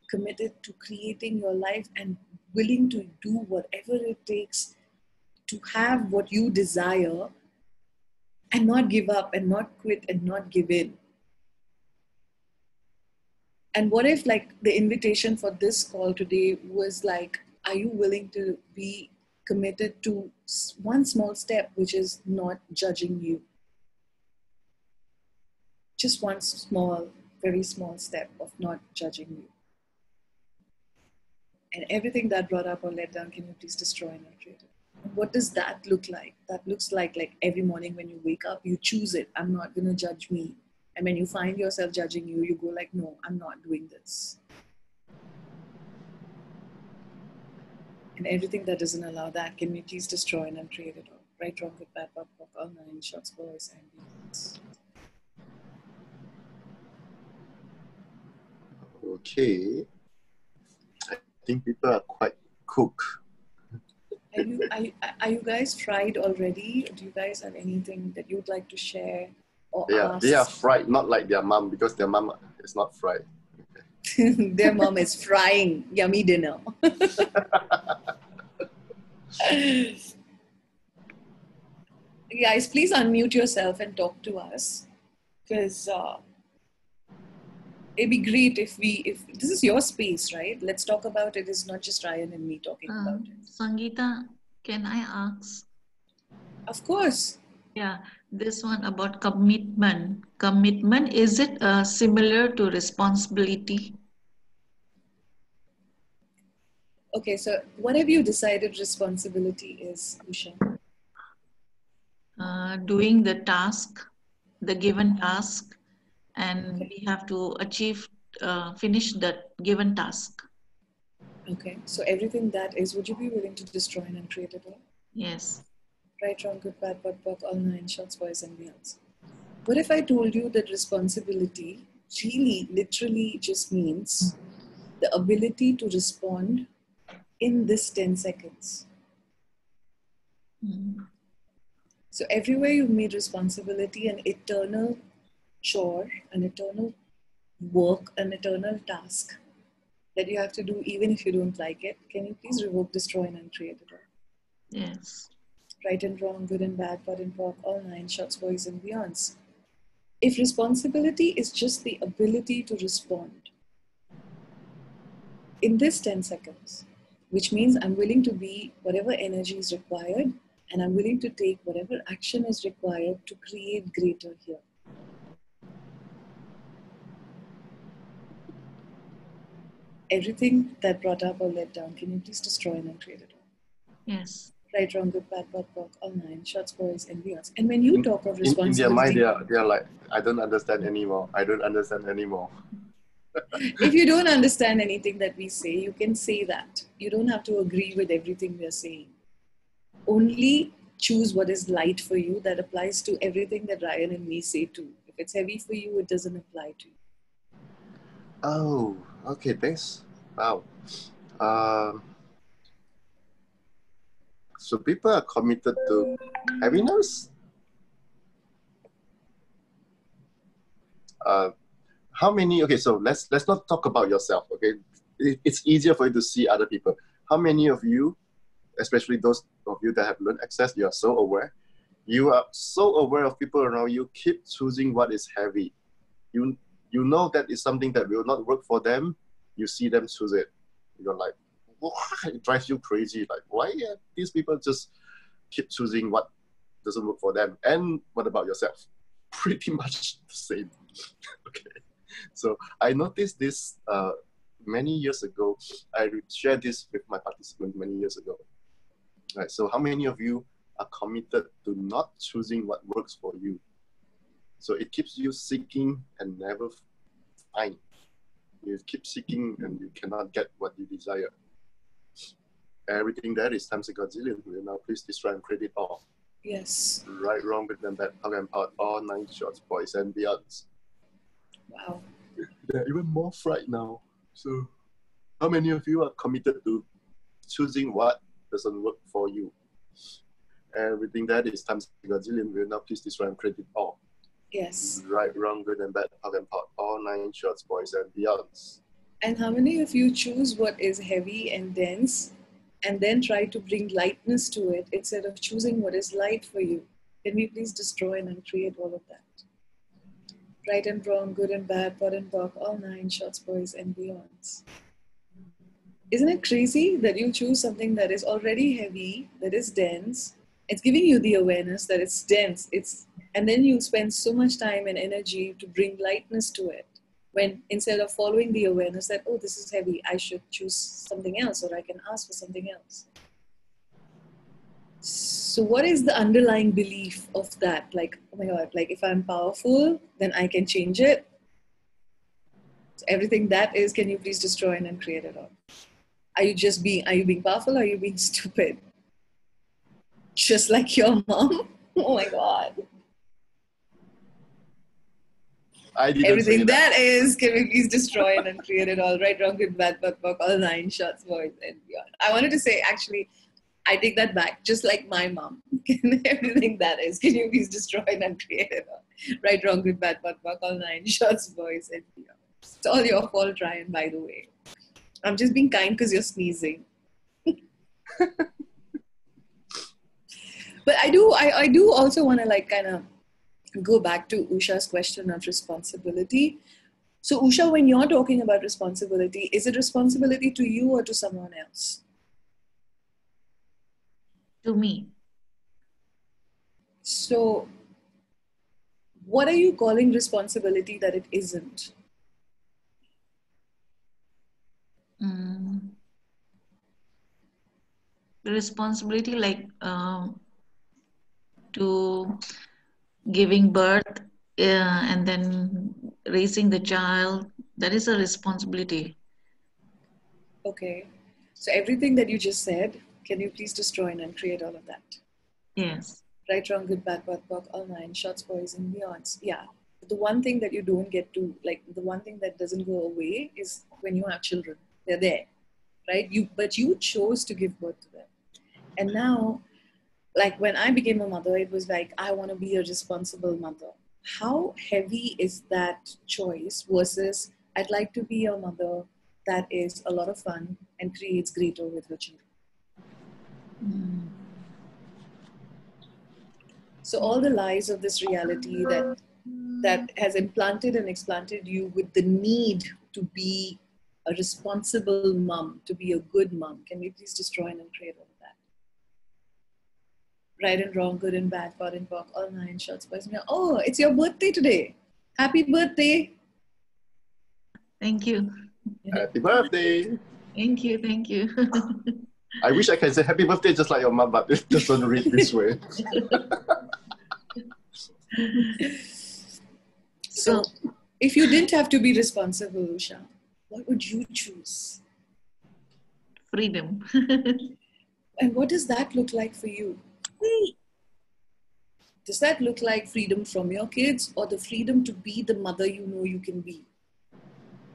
committed to creating your life and willing to do whatever it takes to have what you desire and not give up and not quit and not give in? And what if like the invitation for this call today was like, are you willing to be committed to one small step, which is not judging you? Just one small, very small step of not judging you. And everything that brought up or let down, can you please destroy and not create it? And what does that look like? That looks like every morning when you wake up, you choose it. I'm not going to judge me. And when you find yourself judging you, you go like, no, I'm not doing this. And everything that doesn't allow that, can we please destroy and uncreate it all? Right, wrong, good, bad, pop, pop, all 9 shots, boys and beyonds. Okay. I think people are quite cooked. Are you guys fried already? Do you guys have anything that you'd like to share or ask? They are fried, not like their mom, because their mom is not fried. Their mom is frying yummy dinner. Guys, please unmute yourself and talk to us, because it'd be great if this is your space, right? Let's talk about it. It's not just Ryan and me talking about it. Sangeeta, can I ask? Of course. Yeah, This one about commitment. Commitment, is it similar to responsibility? Okay, so what have you decided responsibility is, Usha? Doing the task, the given task, and Okay. we have to achieve, finish that given task. Okay, so everything that is, would you be willing to destroy and uncreate it all? Yes. Right, wrong, good, bad, bad, bad, all nine shots, boys and beyonds. What if I told you that responsibility really, literally just means the ability to respond in this 10 seconds? Mm. So everywhere you've made responsibility an eternal chore, an eternal work, an eternal task that you have to do even if you don't like it, can you please revoke, destroy, and uncreate it all? Yes. Right and wrong, good and bad, POD and POC, all nine shots, boys and beyonds. If responsibility is just the ability to respond in this 10 seconds, which means I'm willing to be whatever energy is required and I'm willing to take whatever action is required to create greater here. Everything that brought up or let down, can you please destroy and uncreate it all? Yes. Right, wrong, good, bad, POD, POC, all nine shots, boys and beyonds. And when you talk of In their mind, responsibility, they are like, I don't understand anymore. I don't understand anymore. if you don't understand anything that we say, you can say that. You don't have to agree with everything we are saying. Only choose what is light for you. That applies to everything that Ryan and me say too. If it's heavy for you, it doesn't apply to you. Oh, okay, thanks. Wow. Um, so people are committed to happiness. How many? Okay, so let's not talk about yourself. Okay, it's easier for you to see other people. How many of you, especially those of you that have learned access, you are so aware. You are so aware of people around you. Keep choosing what is heavy. You know that is something that will not work for them. You see them choose it. You're like, it drives you crazy. Like, why these people just keep choosing what doesn't work for them? And what about yourself? Pretty much the same. Okay. So I noticed this many years ago. I shared this with my participants many years ago. Right. So how many of you are committed to not choosing what works for you? So it keeps you seeking and never find. You keep seeking and you cannot get what you desire. Everything that is times a gazillion. You know, please destroy and create it all. Yes. Right, wrong, good and bad, POC and POD, all nine shots, boys and beyonds. Wow. They're even more fright now. So how many of you are committed to choosing what doesn't work for you? Everything that is times a gazillion. Will now please destroy and create it all. Yes. Right, wrong, good and bad, POC and POD, all nine shots, boys and beyonds. And how many of you choose what is heavy and dense and then try to bring lightness to it instead of choosing what is light for you? Can we please destroy and uncreate all of that? Right and wrong, good and bad, POD and POC, all nine shots, boys and beyonds. Isn't it crazy that you choose something that is already heavy, that is dense? It's giving you the awareness that it's dense. And then you spend so much time and energy to bring lightness to it. When instead of following the awareness that, oh, this is heavy, I should choose something else or I can ask for something else. So what is the underlying belief of that? Like, oh my God, like if I'm powerful, then I can change it. So everything that is, can you please destroy and uncreate it all? Are you being powerful or are you being stupid? Just like your mom? Oh my God. I didn't Everything say that. that is, can we please destroy and uncreate it all? Right, wrong, good, bad, POC, all nine shots, boys and beyond. I wanted to say, actually, I take that back, just like my mom. Everything that is, can you please destroy and uncreate it all? Right, wrong, good, bad, POC, all nine shots, boys and beyond. It's all your fault, Ryan, by the way. I'm just being kind because you're sneezing. But I do also want to like kind of go back to Usha's question of responsibility. So Usha, when you're talking about responsibility, is it responsibility to you or to someone else? To me. So what are you calling responsibility that it isn't? The responsibility like to giving birth and then raising the child, that is a responsibility. Okay. So everything that you just said, can you please destroy and uncreate all of that? Yes. Right, wrong, good, bad, POC, POC, all nine, shots, boys, and beyonds. Yeah. The one thing that you don't get to, like the one thing that doesn't go away is when you have children. They're there, right? But you chose to give birth to them. And now, like when I became a mother, it was like, I want to be a responsible mother. How heavy is that choice versus I'd like to be a mother that is a lot of fun and creates greater with her children? So all the lies of this reality that has implanted and explanted you with the need to be a responsible mom, to be a good mom. Can we please destroy and uncreate all of that? Right and wrong, good and bad, POD and POC, all nine, shots, boys. Oh, it's your birthday today. Happy birthday. Thank you. Happy birthday. Thank you. Thank you. I wish I can say happy birthday just like your mom, but it doesn't read this way. So if you didn't have to be responsible, Usha, what would you choose? Freedom. And what does that look like for you? Does that look like freedom from your kids or the freedom to be the mother you know you can be?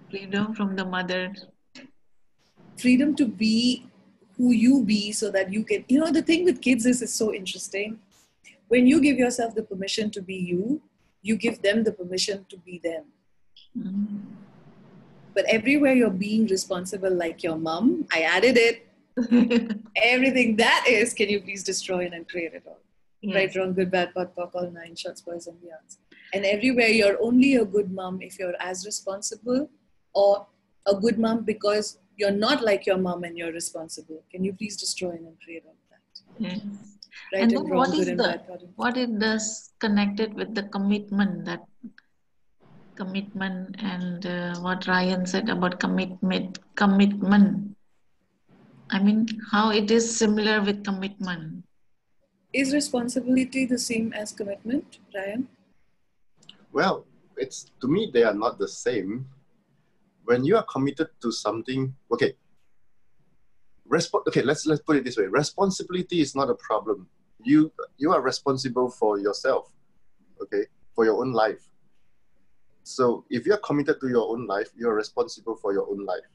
Freedom from the mother. Freedom to be who you be so that you can, you know, the thing with kids is it's so interesting. When you give yourself the permission to be you, you give them the permission to be them. Mm. But everywhere you're being responsible like your mom, I added it. Everything that is, can you please destroy and uncreate it all? Yes. Right, wrong, good, bad, POD, POC, all nine, shots, boys, and beyonds. And everywhere you're only a good mom if you're as responsible, or a good mom because you're not like your mom and you're responsible. Can you please destroy and uncreate all of that? Yes. Right And and then wrong, what good is and bad, POD and POC. what it does connected with the commitment, that commitment and what Ryan said about commitment. I mean, how it is similar with commitment. Is responsibility the same as commitment, Ryan? Well, it's to me they are not the same. When you are committed to something, okay. Let's put it this way. Responsibility is not a problem. You are responsible for yourself, okay, for your own life. So if you are committed to your own life, you are responsible for your own life.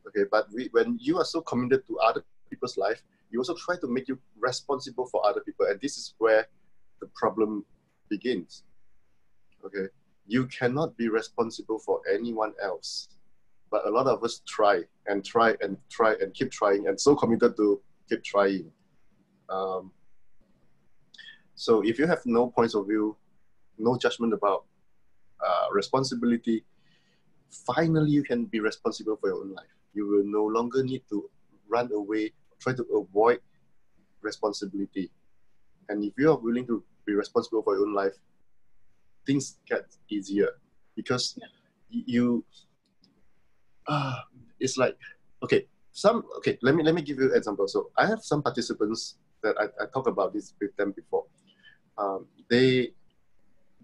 Okay, but when you are so committed to other people's life, you also try to make you responsible for other people, and this is where the problem begins. Okay, you cannot be responsible for anyone else, but a lot of us try and keep trying, and so committed to keep trying. So if you have no points of view, no judgment about responsibility, finally you can be responsible for your own life. You will no longer need to run away, try to avoid responsibility. And if you are willing to be responsible for your own life, things get easier because it's like, let me give you an example. So I have some participants that I talked about this with them before. They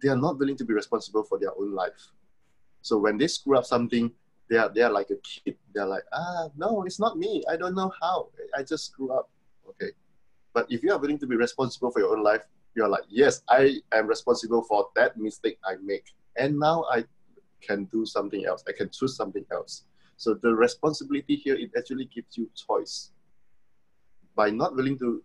are not willing to be responsible for their own life. So when they screw up something, they are like a kid. They're like, no, it's not me. I don't know how. I just screw up. Okay. But if you are willing to be responsible for your own life, you're like, yes, I am responsible for that mistake I make. And now I can do something else. I can choose something else. So the responsibility here, it actually gives you choice. By not willing to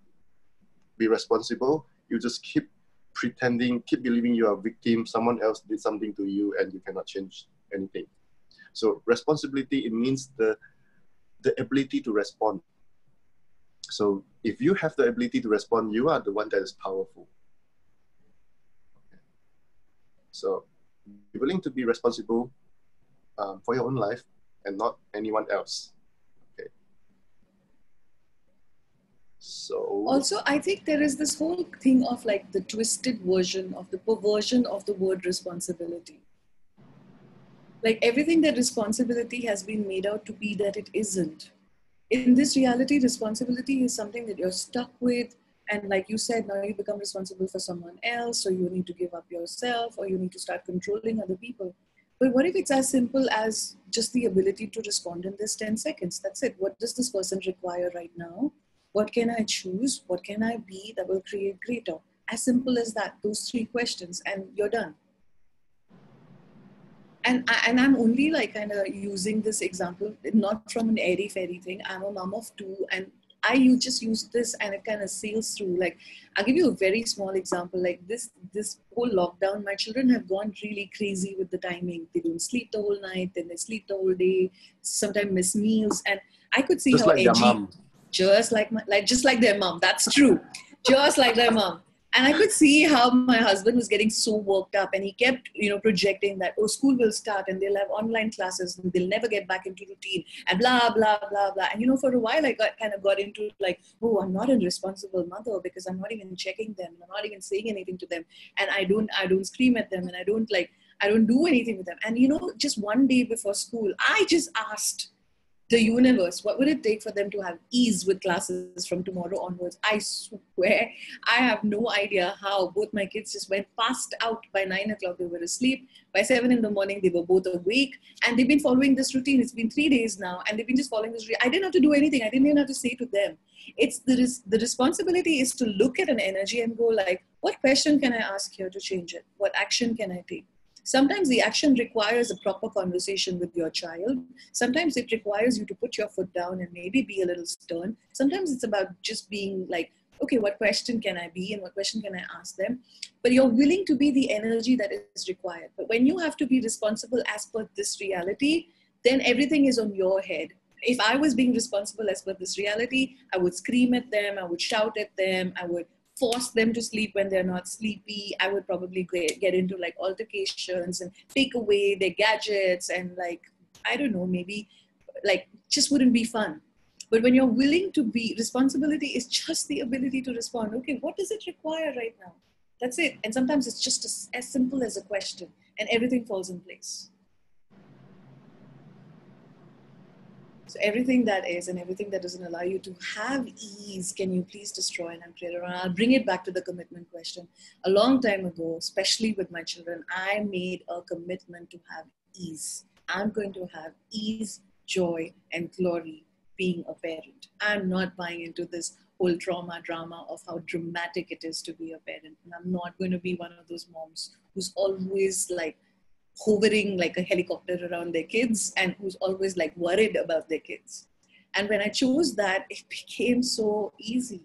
be responsible, you just keep pretending, keep believing you are a victim, someone else did something to you and you cannot change anything. So responsibility, it means the ability to respond. So if you have the ability to respond, you are the one that is powerful. So be willing to be responsible for your own life and not anyone else. Okay. So Also, I think there is this whole thing of like the twisted version of the perversion of the word responsibility. Like everything that responsibility has been made out to be that it isn't. In this reality, responsibility is something that you're stuck with. And like you said, now you become responsible for someone else, or you need to give up yourself, or you need to start controlling other people. But what if it's as simple as just the ability to respond in this 10 seconds? That's it. What does this person require right now? What can I choose? What can I be that will create greater? As simple as that, those three questions, and you're done. And I'm only like kind of using this example, not from an airy fairy thing. I'm a mom of two, and just use this, and it kind of sails through. Like, I'll give you a very small example. Like this whole lockdown, my children have gone really crazy with the timing. They don't sleep the whole night, then they sleep the whole day. Sometimes miss meals, and I could see just how like their edgy, mom. just like their mom. That's true, just like their mom. And I could see how my husband was getting so worked up, and he kept, projecting that, oh, school will start and they'll have online classes and they'll never get back into routine and blah, blah, blah, blah. And, for a while, I got into like, oh, I'm not a responsible mother because I'm not even checking them. And I'm not even saying anything to them. And I don't scream at them, and I don't do anything with them. And, just one day before school, I just asked the universe, what would it take for them to have ease with classes from tomorrow onwards? I swear, I have no idea how. Both my kids just went passed out by 9 o'clock. They were asleep. By 7 in the morning, they were both awake. And they've been following this routine. It's been 3 days now. And they've been just following this routine. I didn't have to do anything. I didn't even have to say to them. It's the responsibility is to look at an energy and go like, what question can I ask here to change it? What action can I take? Sometimes the action requires a proper conversation with your child. Sometimes it requires you to put your foot down and maybe be a little stern. Sometimes it's about just being like, okay, what question can I be and what question can I ask them? But you're willing to be the energy that is required. But when you have to be responsible as per this reality, then everything is on your head. If I was being responsible as per this reality, I would scream at them, I would shout at them, I would force them to sleep when they're not sleepy. I would probably get into like altercations and take away their gadgets and like, I don't know, maybe like just wouldn't be fun. But when you're willing to be, responsibility is just the ability to respond. Okay, what does it require right now? That's it. And sometimes it's just as simple as a question and everything falls in place. So everything that is and everything that doesn't allow you to have ease, can you please destroy and uncreate it? And I'll bring it back to the commitment question. A long time ago, especially with my children, I made a commitment to have ease. I'm going to have ease, joy, and glory being a parent. I'm not buying into this whole trauma drama of how dramatic it is to be a parent. And I'm not going to be one of those moms who's always like hovering like a helicopter around their kids and who's always like worried about their kids. And when I chose that, it became so easy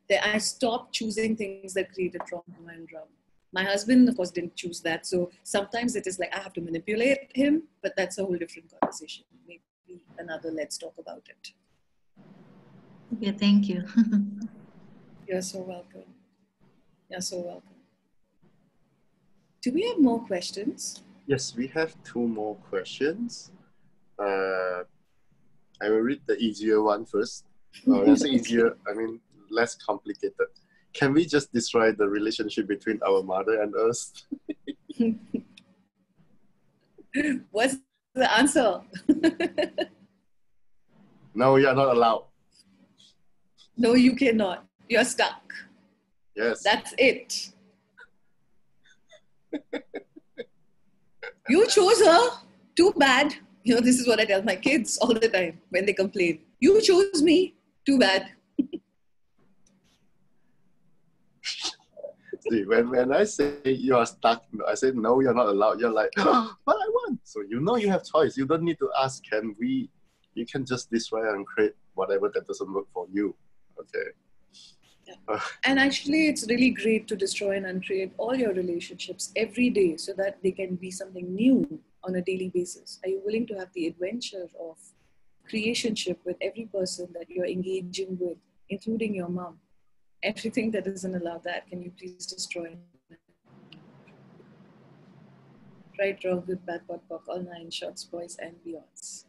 that I stopped choosing things that created trauma and drama. My husband, of course, didn't choose that. So sometimes it is like I have to manipulate him, but that's a whole different conversation. Maybe another let's talk about it. Okay, thank you. You're so welcome. You're so welcome. Do we have more questions? Yes, we have 2 more questions. I will read the easier one first. When I say easier, I mean less complicated. Can we just destroy the relationship between our mother and us? What's the answer? No, you are not allowed. No, you cannot. You're stuck. Yes. That's it. You chose her. Too bad. This is what I tell my kids all the time when they complain. You chose me. Too bad. See, when I say you are stuck, I say no, you're not allowed. You're like, oh, but I want. So you have choice. You don't need to ask, can we? You can just destroy and create whatever that doesn't work for you. Okay. Yeah. And actually, it's really great to destroy and uncreate all your relationships every day so that they can be something new on a daily basis. Are you willing to have the adventure of creationship with every person that you're engaging with, including your mom? Everything that doesn't allow that, can you please destroy? Right, wrong, good, bad, pot, pock, all 9 shots, boys and beyonds.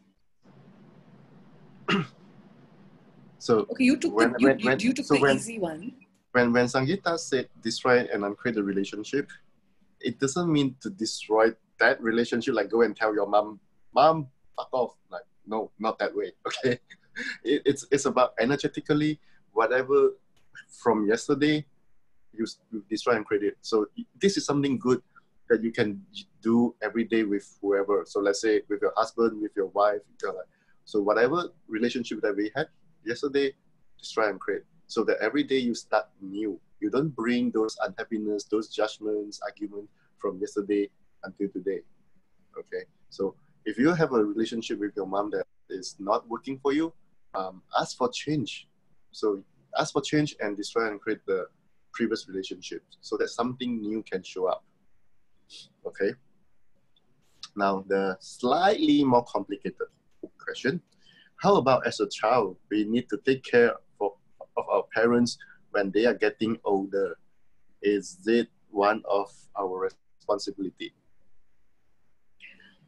So Okay, you took when you took so the when easy one. when Sangeeta said destroy and uncreate the relationship, it doesn't mean to destroy that relationship, like go and tell your mom, fuck off. Like, no, not that way. Okay. It's about energetically, whatever from yesterday, you destroy and create it. So this is something good that you can do every day with whoever. So let's say with your husband, with your wife, so whatever relationship that we had yesterday, destroy and create. So that every day you start new. You don't bring those unhappiness, those judgments, arguments from yesterday until today. Okay. So if you have a relationship with your mom that is not working for you, ask for change. So ask for change and destroy and create the previous relationship so that something new can show up. Okay. Now the slightly more complicated question. How about as a child, we need to take care of our parents when they are getting older? Is it one of our responsibility?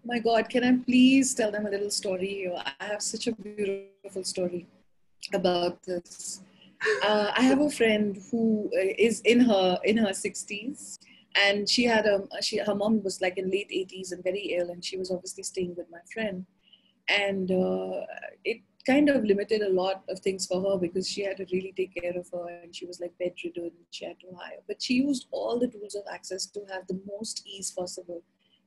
My God, can I please tell them a little story here? I have such a beautiful story about this. I have a friend who is in her 60s, and her mom was like in late 80s and very ill, and she was obviously staying with my friend, and it kind of limited a lot of things for her because she had to really take care of her, and she was like bedridden. She had to hire, but she used all the tools of access to have the most ease possible.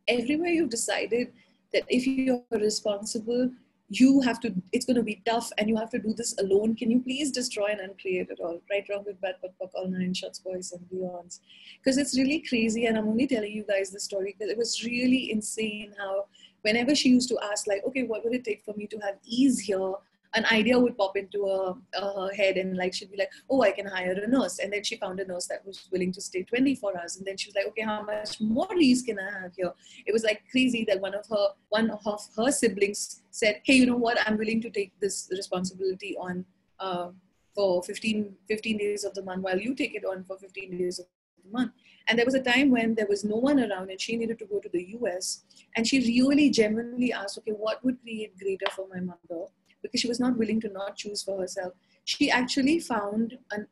Everywhere you've decided that if you're responsible, you have to, it's going to be tough and you have to do this alone. Can you please destroy and uncreate it all? Right, wrong, good, bad, but all nine shots, boys and beyonds. Because it's really crazy, and I'm only telling you guys this story because it was really insane how whenever she used to ask, like, okay, what would it take for me to have ease here? An idea would pop into her head, and like she'd be like, oh, I can hire a nurse. And then she found a nurse that was willing to stay 24 hours. And then she was like, okay, how much more ease can I have here? It was like crazy that one of her siblings said, hey, you know what? I'm willing to take this responsibility on for 15 days of the month while you take it on for 15 days of the month. And there was a time when there was no one around and she needed to go to the US. And she really genuinely asked, okay, what would create greater for my mother? Because she was not willing to not choose for herself. She actually found an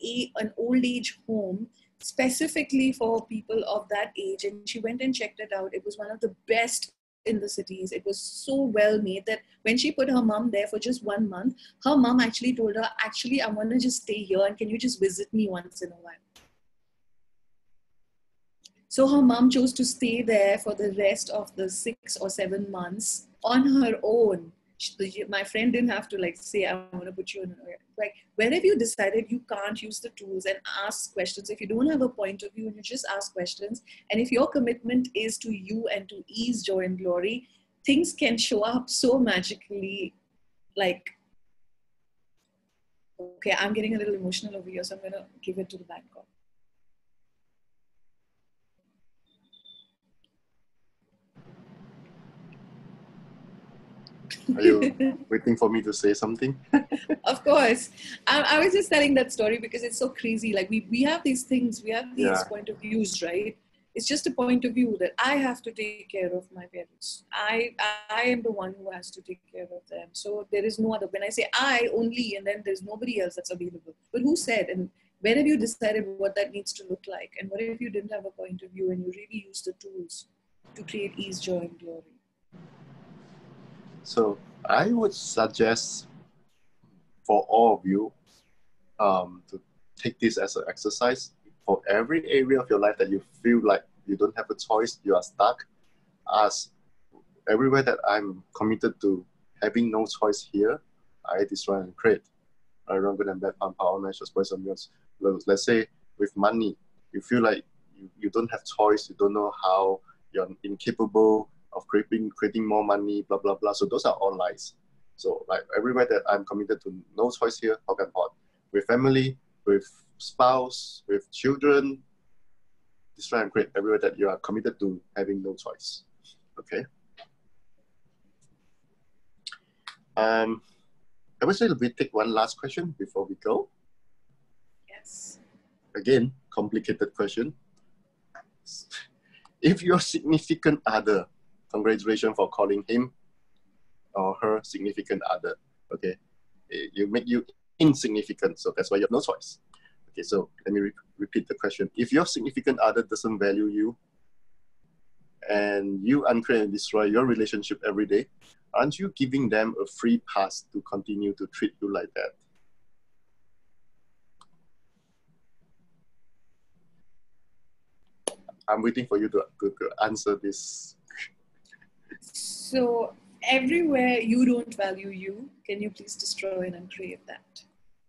old age home specifically for people of that age. And she went and checked it out. It was one of the best in the cities. It was so well made that when she put her mom there for just 1 month, her mom actually told her, actually, I want to just stay here and can you just visit me once in a while? So her mom chose to stay there for the rest of the 6 or 7 months on her own. My friend didn't have to like say, I want to put you in, like wherever you decided you can't use the tools and ask questions. If you don't have a point of view, you just ask questions. And if your commitment is to you and to ease, joy and glory, things can show up so magically. Like, okay, I'm getting a little emotional over here, so I'm going to give it to the Bangkok. Are you waiting for me to say something? Of course. I was just telling that story because it's so crazy. Like we have these things, we have these point of views, right? It's just a point of view that I have to take care of my parents. I am the one who has to take care of them. So there is no other. When I say I only, and then there's nobody else that's available. But who said? And where have you decided what that needs to look like? And what if you didn't have a point of view and you really use the tools to create ease, joy, and glory? So I would suggest for all of you to take this as an exercise for every area of your life that you feel like you don't have a choice, you are stuck. Ask everywhere that I'm committed to having no choice here, I destroy and create. I run good and bad, power, natural spoils and yours. Let's say with money, you feel like you don't have choice, you don't know how, you're incapable of creating more money, blah, blah, blah. So those are all lies. So like everywhere that I'm committed to no choice here, how can pot? With family, with spouse, with children, destroy and create everywhere that you are committed to having no choice. Okay. I would say we take one last question before we go. Yes. Again, complicated question. If your significant other, congratulations for calling him or her significant other, okay, you insignificant. So that's why you have no choice. Okay, so let me repeat the question. If your significant other doesn't value you and you uncreate and destroy your relationship every day, aren't you giving them a free pass to continue to treat you like that? I'm waiting for you to answer this. So everywhere you don't value you, can you please destroy and uncreate that?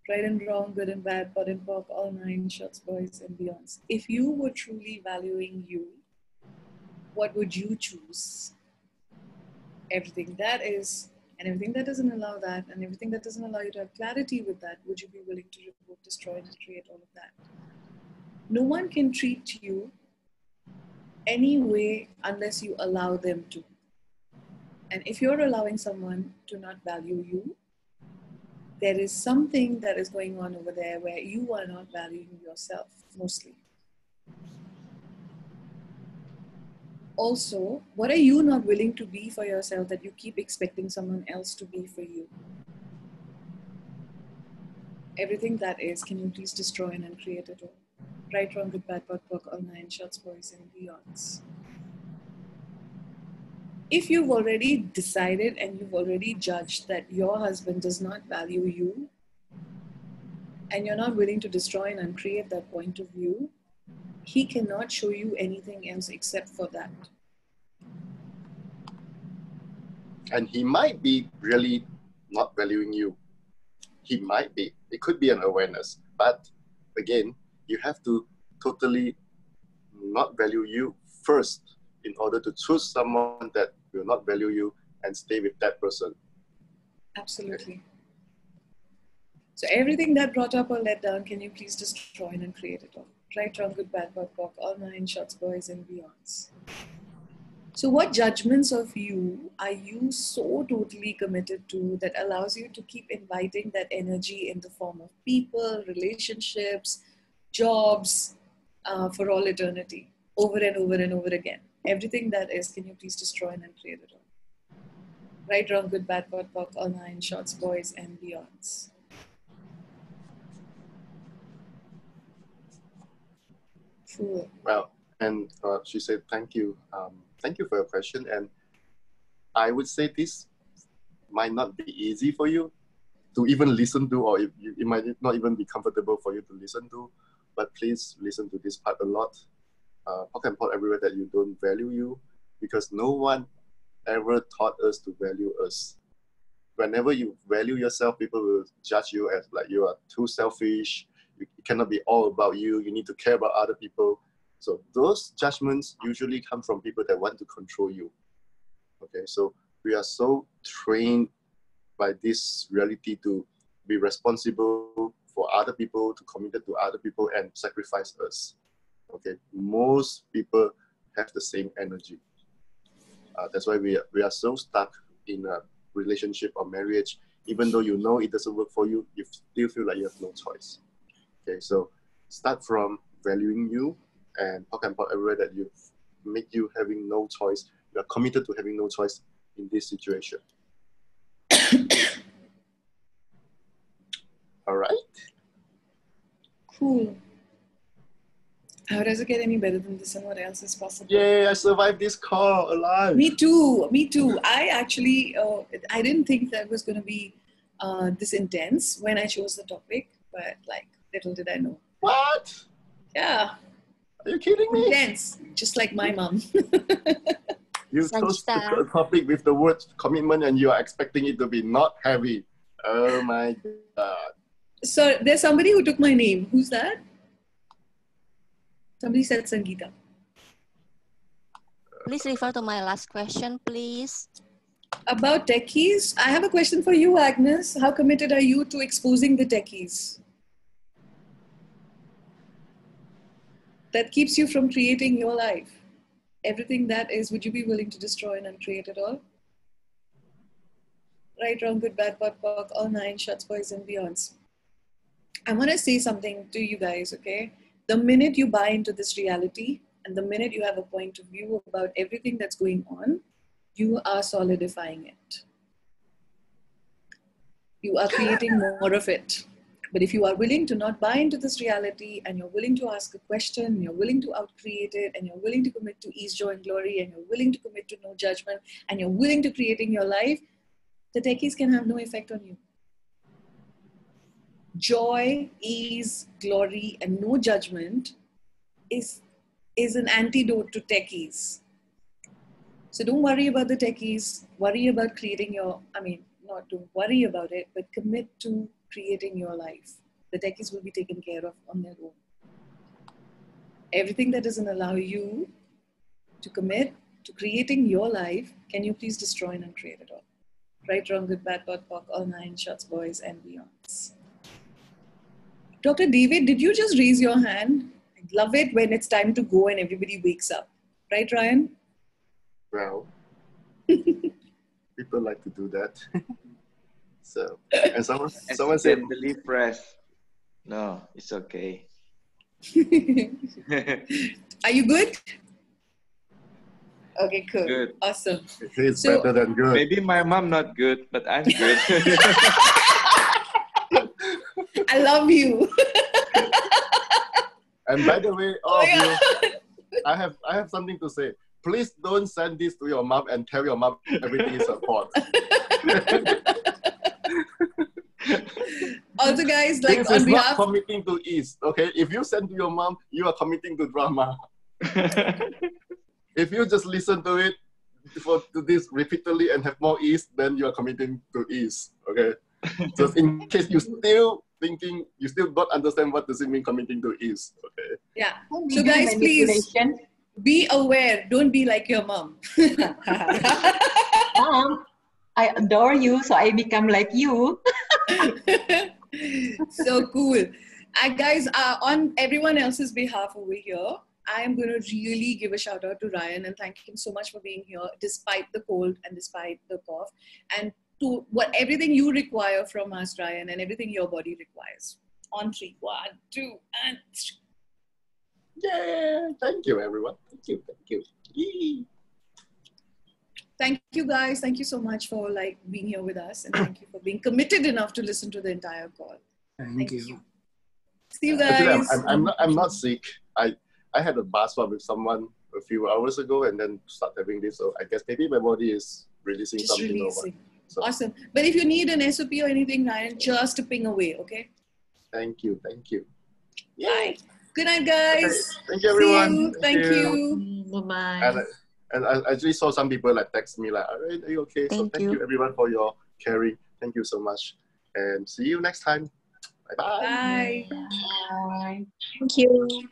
Right and wrong, good and bad, pot and pock, all nine, shots, boys, and beyonds. If you were truly valuing you, what would you choose? Everything that is, and everything that doesn't allow that, and everything that doesn't allow you to have clarity with that, would you be willing to remove, destroy, and create all of that? No one can treat you any way unless you allow them to. And if you're allowing someone to not value you, there is something that is going on over there where you are not valuing yourself, mostly. Also, what are you not willing to be for yourself that you keep expecting someone else to be for you? Everything that is, can you please destroy and uncreate it all? Right, wrong, good, bad, pot, pock, all nine, shots, boys, and beyonds. If you've already decided and you've already judged that your husband does not value you, and you're not willing to destroy and uncreate that point of view, he cannot show you anything else except for that. And he might be really not valuing you. He might be. It could be an awareness. But again, you have to totally not value you first in order to choose someone that will not value you and stay with that person. Absolutely. So everything that brought up or let down, can you please destroy and uncreate it all? Right, wrong, good, bad, pot, pock, all nine, shots, boys, and beyonds. So what judgments of you are you so totally committed to that allows you to keep inviting that energy in the form of people, relationships, jobs, for all eternity, over and over and over again? Everything that is, can you please destroy and uncreate it all? Right, wrong, good, bad, pot, pock, all nine, shots, boys, and beyonds. Cool. Well, and she said, thank you. Thank you for your question. And I would say this might not be easy for you to even listen to, or it might not even be comfortable for you to listen to, but please listen to this part a lot. Pock and pot everywhere that you don't value you, because no one ever taught us to value us. Whenever you value yourself, people will judge you as like you are too selfish. It cannot be all about you. You need to care about other people. So those judgments usually come from people that want to control you. Okay, so we are so trained by this reality to be responsible for other people, to committed to other people and sacrifice us. Okay, most people have the same energy. That's why we are so stuck in a relationship or marriage. Even though you know it doesn't work for you, you still feel like you have no choice. Okay, so start from valuing you, and pock and pot everywhere that you make you having no choice. You are committed to having no choice in this situation. All right. Cool. How does it get any better than this, and what else is possible? Yay, I survived this call alive. Me too. Me too. I actually, I didn't think that was going to be this intense when I chose the topic, but like, little did I know. What? Yeah. Are you kidding me? Intense, just like my mom. You chose the topic with the word commitment and you are expecting it to be not heavy. Oh my God. So there's somebody who took my name. Who's that? Somebody said Sangeeta. Please refer to my last question, please. About techies, I have a question for you, Agnes. How committed are you to exposing the techies? That keeps you from creating your life. Everything that is, would you be willing to destroy and uncreate it all? Right, wrong, good, bad, pot, pock, all nine, shots, boys, and beyonds. I want to say something to you guys, okay? The minute you buy into this reality and the minute you have a point of view about everything that's going on, you are solidifying it. You are creating more of it. But if you are willing to not buy into this reality, and you're willing to ask a question, and you're willing to outcreate it, and you're willing to commit to ease, joy, and glory, and you're willing to commit to no judgment, and you're willing to creating your life, the techies can have no effect on you. Joy, ease, glory, and no judgment is an antidote to techies. So don't worry about the techies. Worry about creating your, don't worry about it, but commit to creating your life. The techies will be taken care of on their own. Everything that doesn't allow you to commit to creating your life, can you please destroy and uncreate it all? Right, wrong, good, bad, POD, POC, all 9, shots, boys, and beyonds. Dr. David, did you just raise your hand? I love it when it's time to go and everybody wakes up. Right, Ryan? Well, people like to do that. So, and someone said, Accidentally press. No, it's okay. Are you good? Okay, cool. Good. Awesome. it's So- better than good. Maybe my mom not good, but I'm good. I love you. And by the way, all Oh of my you, God. I have something to say. Please don't send this to your mom and tell your mom everything is her fault. Also, guys, like This on is not behalf, committing to ease, okay? If you send to your mom, you are committing to drama. If you just listen to it to this repeatedly and have more ease, then you are committing to ease, okay? Just in case you still thinking, you still don't understand what does it mean committing to ease, okay? yeah. So, guys, please be aware. Don't be like your mom. Mom, I adore you, so I become like you. So cool. Guys, on everyone else's behalf over here, I am going to really give a shout out to Ryan and thank him so much for being here despite the cold and despite the cough, and to everything you require from us, Ryan, and everything your body requires. On 3, 1, 2, and 3. Yeah, thank you, everyone. Thank you, thank you. Yee. Thank you, guys. Thank you so much for being here with us, and thank you for being committed enough to listen to the entire call. Thank you. See you Actually, guys. I'm not sick. I had a bath with someone a few hours ago and then start having this. So I guess maybe my body is releasing Just something. releasing. So Awesome. But if you need an SOP or anything, Ryan, just ping away, okay? thank you, thank you. Bye. Good night, guys. Okay, thank you, everyone. See you. Thank you. Bye-bye. And I actually saw some people text me are you okay? So Thank thank you. you everyone for your caring. Thank you so much. And see you next time. Bye-bye. Bye. Bye. Thank you.